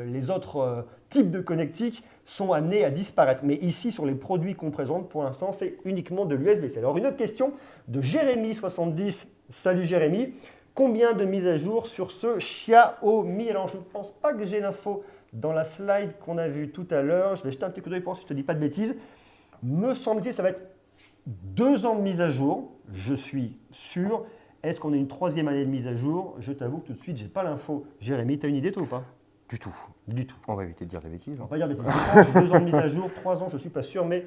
S1: les autres types de connectiques sont amenés à disparaître. Mais ici, sur les produits qu'on présente, pour l'instant, c'est uniquement de l'USB-C. Alors une autre question de Jérémy70. Salut Jérémy. Combien de mises à jour sur ce Xiaomi? Alors je ne pense pas que j'ai l'info dans la slide qu'on a vue tout à l'heure. Je vais jeter un petit coup d'œil pour voir si je ne te dis pas de bêtises. Me semble-t-il, ça va être 2 ans de mise à jour, je suis sûr. Est-ce qu'on a une 3e année de mise à jour? Je t'avoue que tout de suite, je n'ai pas l'info. Jérémy, tu as une idée toi ou pas?
S2: Du tout.
S1: Du tout.
S2: On va éviter de dire des bêtises.
S1: On va pas dire bêtises. Je pense 2 ans de mise à jour, 3 ans, je ne suis pas sûr, mais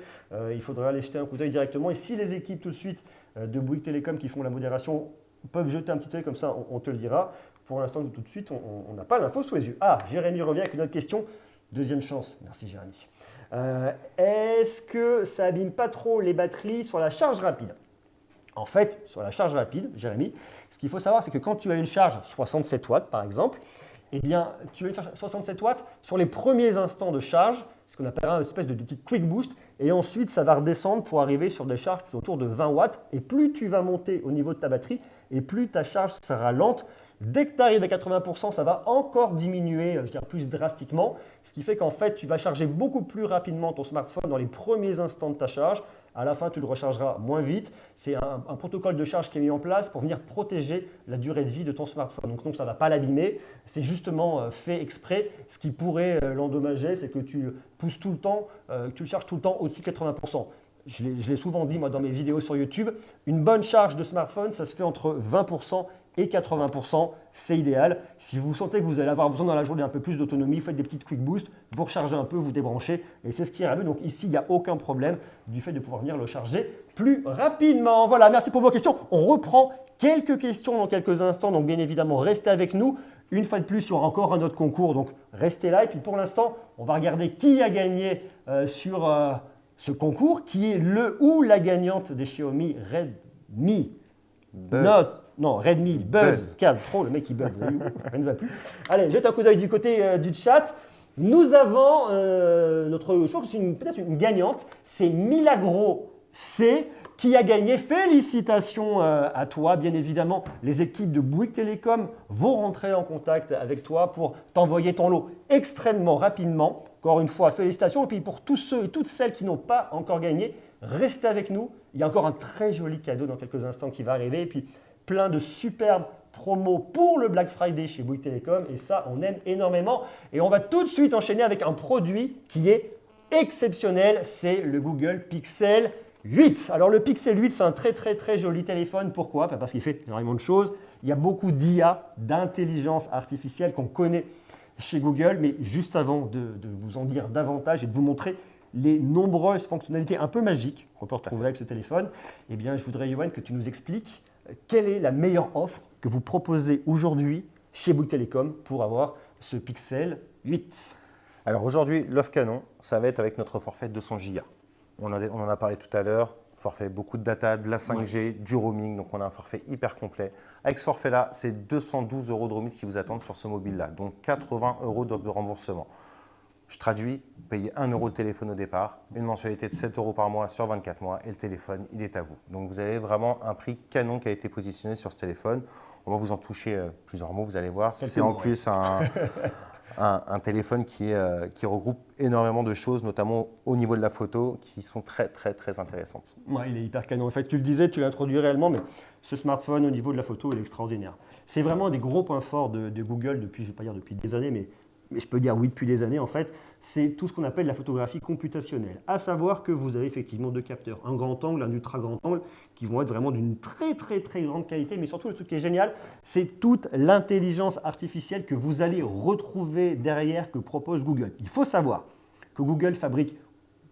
S1: il faudra aller jeter un coup d'œil directement. Et si les équipes tout de suite de Bouygues Telecom qui font la modération peuvent jeter un petit œil comme ça, on te le dira. Pour l'instant, tout de suite, on n'a pas l'info sous les yeux. Ah, Jérémy revient avec une autre question. 2e chance. Merci Jérémy. Est-ce que ça abîme pas trop les batteries sur la charge rapide? En fait, sur la charge rapide, Jérémy, ce qu'il faut savoir, c'est que quand tu as une charge 67 watts, par exemple, eh bien, tu as une charge 67 watts sur les premiers instants de charge, ce qu'on appellera une espèce de petite quick boost, et ensuite, ça va redescendre pour arriver sur des charges qui sont autour de 20 watts, et plus tu vas monter au niveau de ta batterie, et plus ta charge sera lente. Dès que tu arrives à 80%, ça va encore diminuer, je veux dire, plus drastiquement, ce qui fait qu'en fait, tu vas charger beaucoup plus rapidement ton smartphone dans les premiers instants de ta charge. À la fin, tu le rechargeras moins vite. C'est un protocole de charge qui est mis en place pour venir protéger la durée de vie de ton smartphone. Donc ça ne va pas l'abîmer. C'est justement fait exprès. Ce qui pourrait l'endommager, c'est que tu pousses tout le temps, que tu le charges tout le temps au-dessus de 80%. Je l'ai souvent dit moi dans mes vidéos sur YouTube, une bonne charge de smartphone, ça se fait entre 20% et 80%, c'est idéal. Si vous sentez que vous allez avoir besoin dans la journée un peu plus d'autonomie, faites des petites quick boosts, vous rechargez un peu, vous débranchez et c'est ce qui est arrivé. Donc ici, il n'y a aucun problème du fait de pouvoir venir le charger plus rapidement. Voilà, merci pour vos questions. On reprend quelques questions dans quelques instants, donc bien évidemment, restez avec nous. Une fois de plus, il y aura encore un autre concours, donc restez là. Et puis pour l'instant, on va regarder qui a gagné sur ce concours, qui est le ou la gagnante des Xiaomi Redmi
S2: Buzz.
S1: Redmi Buzz 4 Pro, le mec qui buzz, rien ne va plus. Allez, jette un coup d'œil du côté du chat. Nous avons je pense que c'est peut-être une gagnante, c'est Milagro C qui a gagné. Félicitations à toi. Bien évidemment, les équipes de Bouygues Télécom vont rentrer en contact avec toi pour t'envoyer ton lot extrêmement rapidement. Encore une fois, félicitations. Et puis pour tous ceux et toutes celles qui n'ont pas encore gagné, restez avec nous. Il y a encore un très joli cadeau dans quelques instants qui va arriver. Et puis plein de superbes promos pour le Black Friday chez Bouygues Télécom. Et ça, on aime énormément. Et on va tout de suite enchaîner avec un produit qui est exceptionnel. C'est le Google Pixel 8. Alors le Pixel 8, c'est un très joli téléphone. Pourquoi? Parce qu'il fait énormément de choses. Il y a beaucoup d'IA, d'intelligence artificielle qu'on connaît chez Google. Mais juste avant de vous en dire davantage et de vous montrer les nombreuses fonctionnalités un peu magiques qu'on peut retrouver avec ce téléphone, eh bien, je voudrais, Yoann, que tu nous expliques quelle est la meilleure offre que vous proposez aujourd'hui chez Bouygues Télécom pour avoir ce Pixel 8.
S2: Alors aujourd'hui, l'offre canon, ça va être avec notre forfait 200 Go. On en a parlé tout à l'heure, forfait beaucoup de data, de la 5G, du roaming, donc on a un forfait hyper complet. Avec ce forfait-là, c'est 212 € de remise qui vous attendent sur ce mobile-là, donc 80 € de remboursement. Je traduis, payez 1 € de téléphone au départ, une mensualité de 7 € par mois sur 24 mois et le téléphone, il est à vous. Donc vous avez vraiment un prix canon qui a été positionné sur ce téléphone. On va vous en toucher plusieurs mots, vous allez voir. C'est en plus un téléphone qui regroupe énormément de choses, notamment au niveau de la photo, qui sont très intéressantes.
S1: Ouais, il est hyper canon. En fait, tu le disais, tu l'introduis réellement, mais ce smartphone au niveau de la photo, il est extraordinaire. C'est vraiment un des gros points forts de Google depuis, je ne vais pas dire depuis des années, mais je peux dire oui depuis des années en fait, c'est tout ce qu'on appelle la photographie computationnelle. À savoir que vous avez effectivement deux capteurs, un grand angle, un ultra grand angle, qui vont être vraiment d'une très grande qualité, mais surtout le truc qui est génial, c'est toute l'intelligence artificielle que vous allez retrouver derrière que propose Google. Il faut savoir que Google fabrique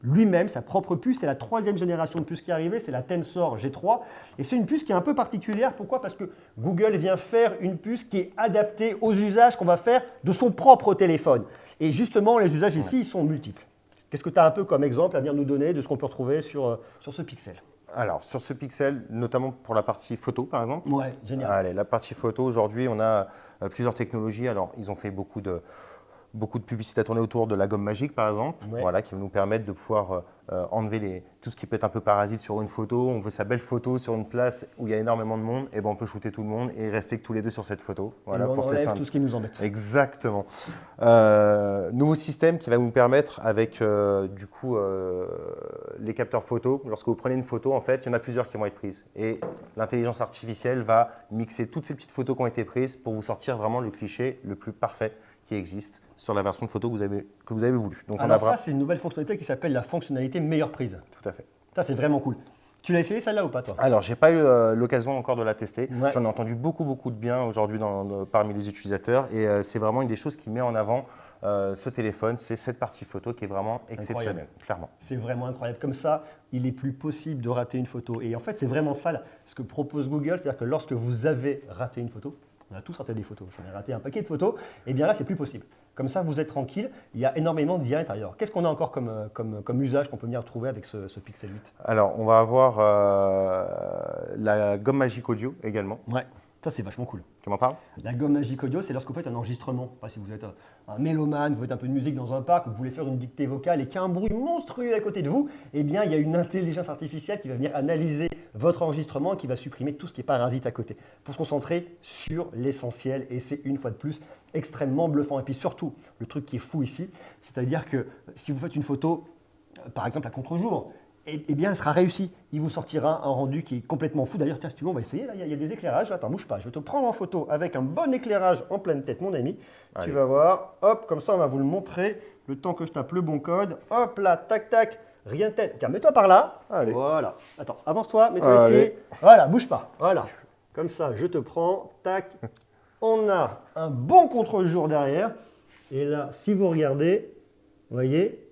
S1: lui-même sa propre puce, c'est la 3e génération de puce qui est arrivée, c'est la Tensor G3 et c'est une puce qui est un peu particulière. Pourquoi? Parce que Google vient faire une puce qui est adaptée aux usages qu'on va faire de son propre téléphone. Et justement, les usages ici, ils sont multiples. Qu'est-ce que tu as un peu comme exemple à venir nous donner de ce qu'on peut retrouver sur ce Pixel?
S2: Alors, sur ce Pixel, notamment pour la partie photo, par exemple.
S1: Ouais, génial.
S2: Allez, la partie photo, aujourd'hui, on a plusieurs technologies. Alors, ils ont fait beaucoup de publicité à tourner autour de la gomme magique, par exemple, voilà, qui va nous permettre de pouvoir enlever tout ce qui peut être un peu parasite sur une photo. On veut sa belle photo sur une place où il y a énormément de monde, et ben on peut shooter tout le monde et rester que tous les deux sur cette photo.
S1: Voilà, pour se laisser tout ce qui nous embête.
S2: Exactement. Nouveau système qui va nous permettre avec les capteurs photo. Lorsque vous prenez une photo, en fait, il y en a plusieurs qui vont être prises. Et l'intelligence artificielle va mixer toutes ces petites photos qui ont été prises pour vous sortir vraiment le cliché le plus parfait qui existe sur la version de photo que vous avez voulu. Donc
S1: alors ça, c'est une nouvelle fonctionnalité qui s'appelle la fonctionnalité meilleure prise.
S2: Tout à fait.
S1: Ça, c'est vraiment cool. Tu l'as essayé celle-là ou pas, toi?
S2: Alors, je n'ai pas eu l'occasion encore de la tester.
S1: Ouais.
S2: J'en ai entendu beaucoup de bien aujourd'hui parmi les utilisateurs. Et c'est vraiment une des choses qui met en avant ce téléphone. C'est cette partie photo qui est vraiment exceptionnelle, clairement.
S1: C'est vraiment incroyable. Comme ça, il est plus possible de rater une photo. Et en fait, c'est vraiment ça ce que propose Google. C'est-à-dire que lorsque vous avez raté une photo, on a tous raté des photos, j'en ai raté un paquet de photos, et bien là, c'est plus possible. Comme ça, vous êtes tranquille, il y a énormément d'IA à l'intérieur. Qu'est-ce qu'on a encore comme usage qu'on peut venir retrouver avec ce Pixel 8?
S2: Alors, on va avoir la gomme magique audio également.
S1: Ouais, ça c'est vachement cool.
S2: Tu m'en parles?
S1: La gomme magique audio, c'est lorsque vous faites un enregistrement. Si vous êtes un mélomane, vous faites un peu de musique dans un parc, vous voulez faire une dictée vocale et qu'il y a un bruit monstrueux à côté de vous, eh bien, il y a une intelligence artificielle qui va venir analyser votre enregistrement et qui va supprimer tout ce qui est parasite à côté pour se concentrer sur l'essentiel. Et c'est une fois de plus extrêmement bluffant. Et puis surtout, le truc qui est fou ici, c'est-à-dire que si vous faites une photo, par exemple à contre-jour, eh bien, elle sera réussie. Il vous sortira un rendu qui est complètement fou. D'ailleurs, tiens, si tu veux, on va essayer. Là, il y a des éclairages. Attends, bouge pas. Je vais te prendre en photo avec un bon éclairage en pleine tête, mon ami. Allez. Tu vas voir. Hop, comme ça, on va vous le montrer. Le temps que je tape le bon code. Hop là, tac, tac. Rien de tel. Tiens, mets-toi par là.
S2: Allez.
S1: Voilà. Attends, avance-toi. Mets-toi ici. Voilà, bouge pas. Voilà. comme ça, je te prends, tac. On a un bon contre-jour derrière. Et là, si vous regardez, vous voyez,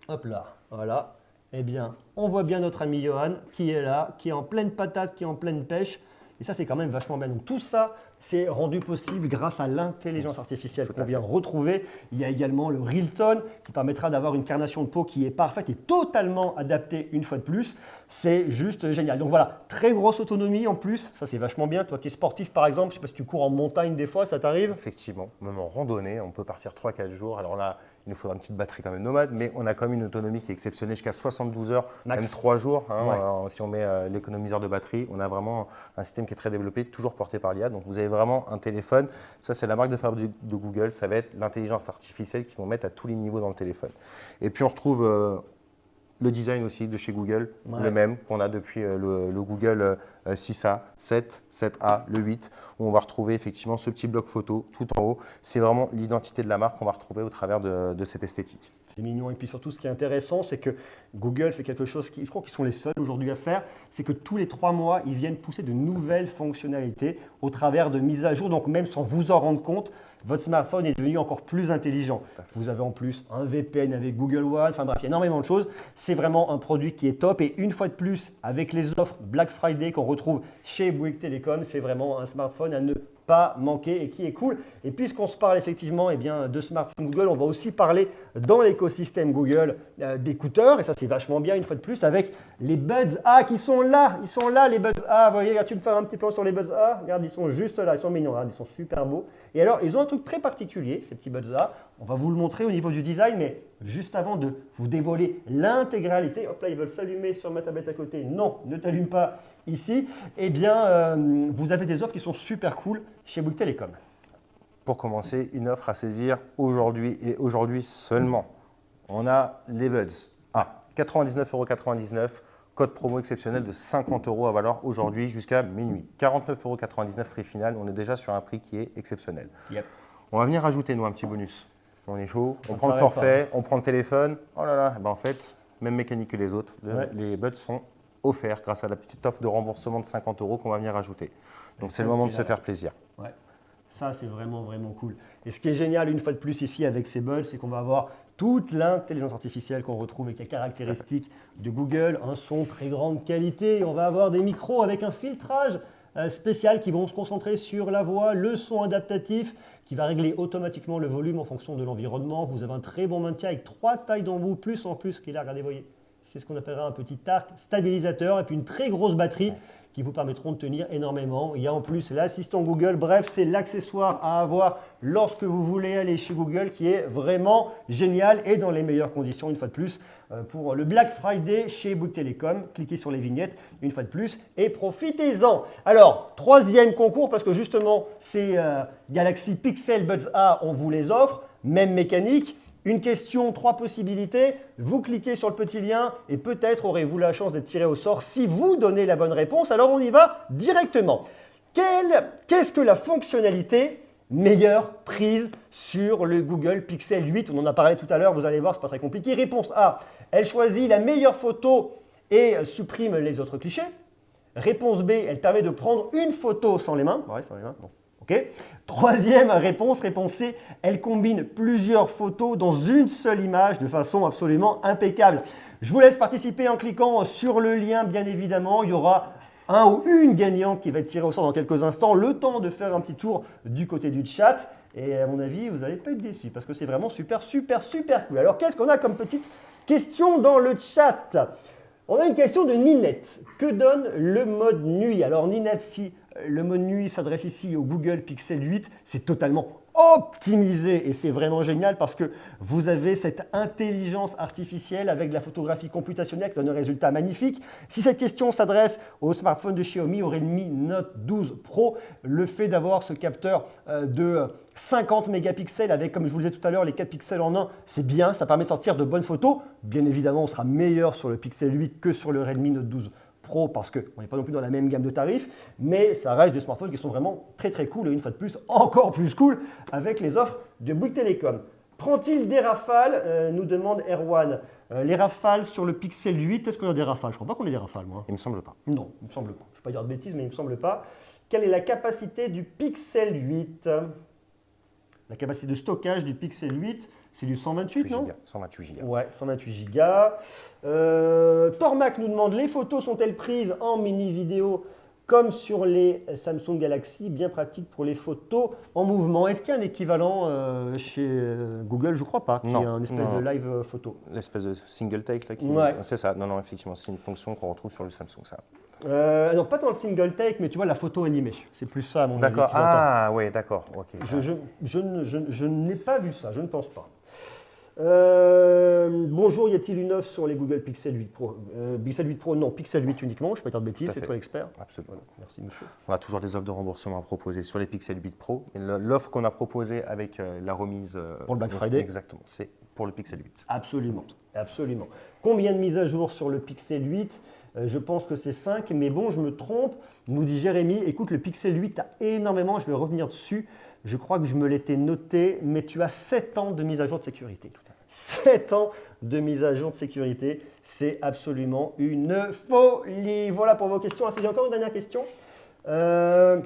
S1: hop là, voilà. Eh bien, on voit bien notre ami Johan qui est là, qui est en pleine patate, qui est en pleine pêche. Et ça, c'est quand même vachement bien. Donc tout ça, c'est rendu possible grâce à l'intelligence artificielle qu'on vient retrouver. Il y a également le Real-Tone qui permettra d'avoir une carnation de peau qui est parfaite et totalement adaptée une fois de plus. C'est juste génial. Donc voilà, très grosse autonomie en plus. Ça, c'est vachement bien. Toi qui es sportif, par exemple, je ne sais pas si tu cours en montagne des fois, ça t'arrive?
S2: Effectivement, même en randonnée, on peut partir 3-4 jours. Alors là, il nous faudra une petite batterie quand même nomade, mais on a quand même une autonomie qui est exceptionnelle jusqu'à 72 heures,
S1: Max.
S2: même 3 jours. Hein,
S1: Ouais.
S2: si on met l'économiseur de batterie, on a vraiment un système qui est très développé, toujours porté par l'IA. Donc vous avez vraiment un téléphone. Ça, c'est la marque de fabrique de Google. Ça va être l'intelligence artificielle qu'ils vont mettre à tous les niveaux dans le téléphone. Et puis on retrouve le design aussi de chez Google, le même qu'on a depuis le Google 6A, 7, 7A, le 8, où on va retrouver effectivement ce petit bloc photo tout en haut. C'est vraiment l'identité de la marque qu'on va retrouver au travers de cette esthétique.
S1: C'est mignon. Et puis surtout, ce qui est intéressant, c'est que Google fait quelque chose qui, je crois qu'ils sont les seuls aujourd'hui à faire, c'est que tous les 3 mois, ils viennent pousser de nouvelles fonctionnalités au travers de mises à jour. Donc même sans vous en rendre compte, votre smartphone est devenu encore plus intelligent. Vous avez en plus un VPN avec Google One, enfin bref, il y a énormément de choses. C'est vraiment un produit qui est top. Et une fois de plus, avec les offres Black Friday qu'on retrouve chez Bouygues Telecom, c'est vraiment un smartphone à ne pas manquer et qui est cool. Et puisqu'on se parle effectivement de smartphone Google, on va aussi parler dans l'écosystème Google d'écouteurs. Et ça, c'est vachement bien une fois de plus avec les Buds A qui sont là. Ils sont là, les Buds A. Vous voyez, regarde, tu me fais un petit plan sur les Buds A. Regarde, ils sont juste là. Ils sont mignons. Regarde, ils sont super beaux. Et alors, ils ont un truc très particulier, ces petits Buds A. On va vous le montrer au niveau du design, mais juste avant de vous dévoiler l'intégralité, hop là, ils veulent s'allumer sur ma tablette à côté. Non, ne t'allume pas ici. Eh bien, vous avez des offres qui sont super cool chez Bouygues Telecom.
S2: Pour commencer, une offre à saisir aujourd'hui et aujourd'hui seulement. On a les Buds à 99,99 €, code promo exceptionnel de 50 € à valeur aujourd'hui jusqu'à minuit. 49,99 € prix final, on est déjà sur un prix qui est exceptionnel.
S1: Yep.
S2: On va venir rajouter nous un petit bonus. On est chaud, on
S1: ne
S2: prend le
S1: s'arrête
S2: forfait, on prend le téléphone. Oh là là, ben en fait, même mécanique que les autres,
S1: Ouais.
S2: les Buds sont offerts grâce à la petite offre de remboursement de 50 € qu'on va venir rajouter. Donc c'est le moment de se faire plaisir.
S1: Ouais. Ça, c'est vraiment, vraiment cool. Et ce qui est génial, une fois de plus ici avec ces Buds, c'est qu'on va avoir toute l'intelligence artificielle qu'on retrouve et qui est caractéristique de Google, un son très grande qualité. On va avoir des micros avec un filtrage spécial qui vont se concentrer sur la voix, le son adaptatif qui va régler automatiquement le volume en fonction de l'environnement. Vous avez un très bon maintien avec 3 tailles d'embout, plus en plus, qui est là, regardez, voyez. C'est ce qu'on appellera un petit arc stabilisateur et puis une très grosse batterie qui vous permettront de tenir énormément. Il y a en plus l'assistant Google. Bref, c'est l'accessoire à avoir lorsque vous voulez aller chez Google qui est vraiment génial et dans les meilleures conditions, une fois de plus, pour le Black Friday chez Bouygues Telecom. Cliquez sur les vignettes, une fois de plus, et profitez-en. Alors, troisième concours, parce que justement, ces Galaxy Pixel Buds A, on vous les offre, même mécanique. Une question, 3 possibilités. Vous cliquez sur le petit lien et peut-être aurez-vous la chance d'être tiré au sort si vous donnez la bonne réponse. Alors on y va directement. Qu'est-ce que la fonctionnalité meilleure prise sur le Google Pixel 8? On en a parlé tout à l'heure, vous allez voir, c'est pas très compliqué. Réponse A, elle choisit la meilleure photo et supprime les autres clichés. Réponse B, elle permet de prendre une photo sans les mains. Ouais, sans les mains, bon. Okay. Troisième réponse, réponse C, elle combine plusieurs photos dans une seule image de façon absolument impeccable. Je vous laisse participer en cliquant sur le lien, bien évidemment. Il y aura un ou une gagnante qui va être tirée au sort dans quelques instants. Le temps de faire un petit tour du côté du chat. Et à mon avis, vous n'allez pas être déçus parce que c'est vraiment super, super, super cool. Alors, qu'est-ce qu'on a comme petite question dans le chat? On a une question de Ninette. Que donne le mode nuit? Alors, Ninette, si le mode nuit s'adresse ici au Google Pixel 8, c'est totalement optimisé et c'est vraiment génial parce que vous avez cette intelligence artificielle avec de la photographie computationnelle qui donne un résultat magnifique. Si cette question s'adresse au smartphone de Xiaomi, au Redmi Note 12 Pro, le fait d'avoir ce capteur de 50 mégapixels avec, comme je vous le disais tout à l'heure, les 4 pixels en 1, c'est bien, ça permet de sortir de bonnes photos. Bien évidemment, on sera meilleur sur le Pixel 8 que sur le Redmi Note 12 Pro parce qu'on n'est pas non plus dans la même gamme de tarifs, mais ça reste des smartphones qui sont vraiment très très cool et une fois de plus, encore plus cool avec les offres de Bouygues Telecom. Prend-il des rafales nous demande Erwan. Les rafales sur le Pixel 8, est-ce qu'on a des rafales? Je ne crois pas qu'on ait des rafales, moi.
S2: Il ne me semble pas.
S1: Non, il ne me semble pas. Je ne vais pas dire de bêtises, mais il ne me semble pas. Quelle est la capacité du Pixel 8? La capacité de stockage du Pixel 8, c'est du 128, non?
S2: 128 Go.
S1: Ouais, 128 Go. Tormac nous demande, les photos sont-elles prises en mini vidéo comme sur les Samsung Galaxy, bien pratique pour les photos en mouvement? Est-ce qu'il y a un équivalent chez Google? Je ne crois pas, qui est un espèce de live photo.
S2: L'espèce de single take là,
S1: Ouais.
S2: C'est ça. Non, effectivement, c'est une fonction qu'on retrouve sur le Samsung, ça.
S1: Non, pas dans le single take, mais tu vois la photo animée. C'est plus ça, à mon avis.
S2: D'accord.
S1: qu'ils entendent.
S2: Ah, ouais, d'accord. Ok.
S1: Je n'ai pas vu ça, je ne pense pas. Bonjour, y a-t-il une offre sur les Google Pixel 8 Pro? Pixel 8 Pro, non, Pixel 8 uniquement, je ne vais pas dire de bêtises, c'est toi l'expert.
S2: Absolument.
S1: Voilà, merci monsieur.
S2: On a toujours des offres de remboursement à proposer sur les Pixel 8 Pro. Et l'offre qu'on a proposée avec la remise.
S1: Pour le Black Friday.
S2: Exactement, c'est pour le Pixel 8.
S1: Absolument, absolument. Combien de mises à jour sur le Pixel 8? Je pense que c'est 5, mais bon, je me trompe, nous dit Jérémy. Écoute, le Pixel 8 a énormément, je vais revenir dessus. Je crois que je me l'étais noté, mais tu as 7 ans de mise à jour de sécurité. Tout à fait. 7 ans de mise à jour de sécurité, c'est absolument une folie. Voilà pour vos questions. Ah, si j'ai encore une dernière question. De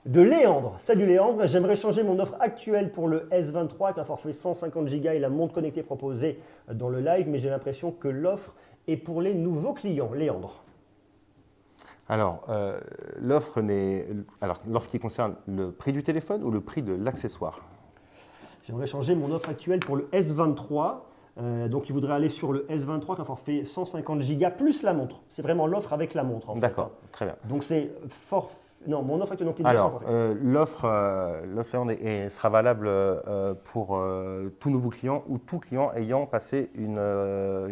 S1: Léandre. Salut Léandre, j'aimerais changer mon offre actuelle pour le S23 avec un forfait 150 Go et la montre connectée proposée dans le live, mais j'ai l'impression que l'offre est pour les nouveaux clients. Léandre.
S2: Alors, l'offre qui concerne le prix du téléphone ou le prix de l'accessoire?
S1: J'aimerais changer mon offre actuelle pour le S23. Donc, il voudrait aller sur le S23 avec un forfait 150 Go plus la montre. C'est vraiment l'offre avec la montre.
S2: D'accord, très bien.
S1: Donc, c'est forfait. Non, mon offre actuelle, donc,
S2: Alors, l'offre sera valable pour tout nouveau client ou tout client ayant passé une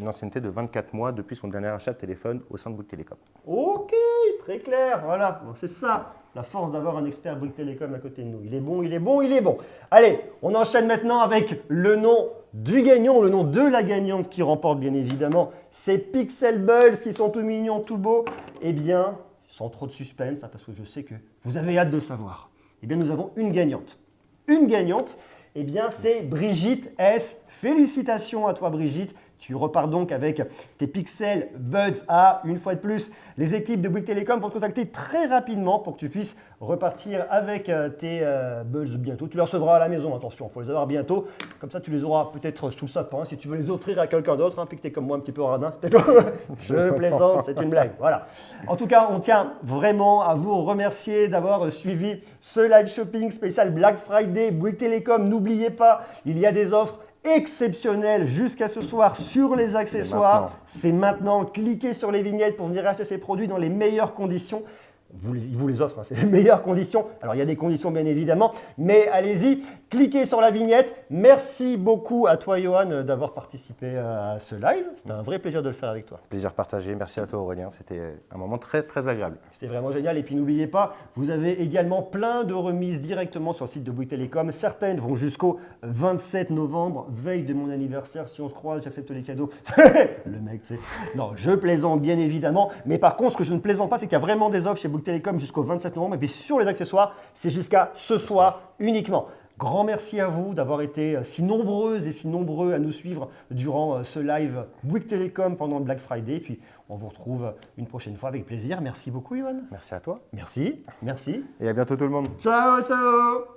S2: ancienneté de 24 mois depuis son dernier achat de téléphone au sein de Bouygues Telecom.
S1: Ok, très clair, voilà. Bon, c'est ça, la force d'avoir un expert Bouygues Telecom à côté de nous. Il est bon, il est bon, il est bon. Allez, on enchaîne maintenant avec le nom du gagnant, le nom de la gagnante qui remporte bien évidemment ces Pixel Buds qui sont tout mignons, tout beaux. Eh bien, sans trop de suspense, parce que je sais que vous avez hâte de savoir. Eh bien, nous avons une gagnante. Une gagnante, eh bien, c'est Brigitte S. Félicitations à toi, Brigitte. Tu repars donc avec tes Pixel Buds A. Une fois de plus, les équipes de Bouygues Telecom vont te contacter très rapidement pour que tu puisses repartir avec tes Buds bientôt. Tu les recevras à la maison, attention, il faut les avoir bientôt. Comme ça, tu les auras peut-être sous le sapin. Si tu veux les offrir à quelqu'un d'autre, puis que tu es comme moi un petit peu radin, je plaisante, c'est une blague. Voilà. En tout cas, on tient vraiment à vous remercier d'avoir suivi ce live shopping spécial Black Friday Bouygues Telecom. N'oubliez pas, il y a des offres exceptionnel jusqu'à ce soir sur les accessoires. C'est maintenant. Cliquez sur les vignettes pour venir acheter ces produits dans les meilleures conditions. Il vous les offre, hein, c'est les meilleures conditions. Alors, il y a des conditions, bien évidemment, mais allez-y, cliquez sur la vignette. Merci beaucoup à toi, Johan, d'avoir participé à ce live. C'était un vrai plaisir de le faire avec toi.
S2: Plaisir partagé. Merci à toi, Aurélien. C'était un moment très, très agréable.
S1: C'était vraiment génial. Et puis, n'oubliez pas, vous avez également plein de remises directement sur le site de Bouygues Telecom. Certaines vont jusqu'au 27 novembre, veille de mon anniversaire. Si on se croise, j'accepte les cadeaux. Le mec, tu sais. Non, je plaisante, bien évidemment. Mais par contre, ce que je ne plaisante pas, c'est qu'il y a vraiment des offres chez Bouygues Telecom jusqu'au 27 novembre. Et puis sur les accessoires, c'est jusqu'à ce soir uniquement. Grand merci à vous d'avoir été si nombreuses et si nombreux à nous suivre durant ce live Bouygues Telecom pendant le Black Friday. Puis on vous retrouve une prochaine fois avec plaisir. Merci beaucoup, Yohan.
S2: Merci à toi.
S1: Merci, merci.
S2: Et à bientôt tout le monde.
S1: Ciao, ciao.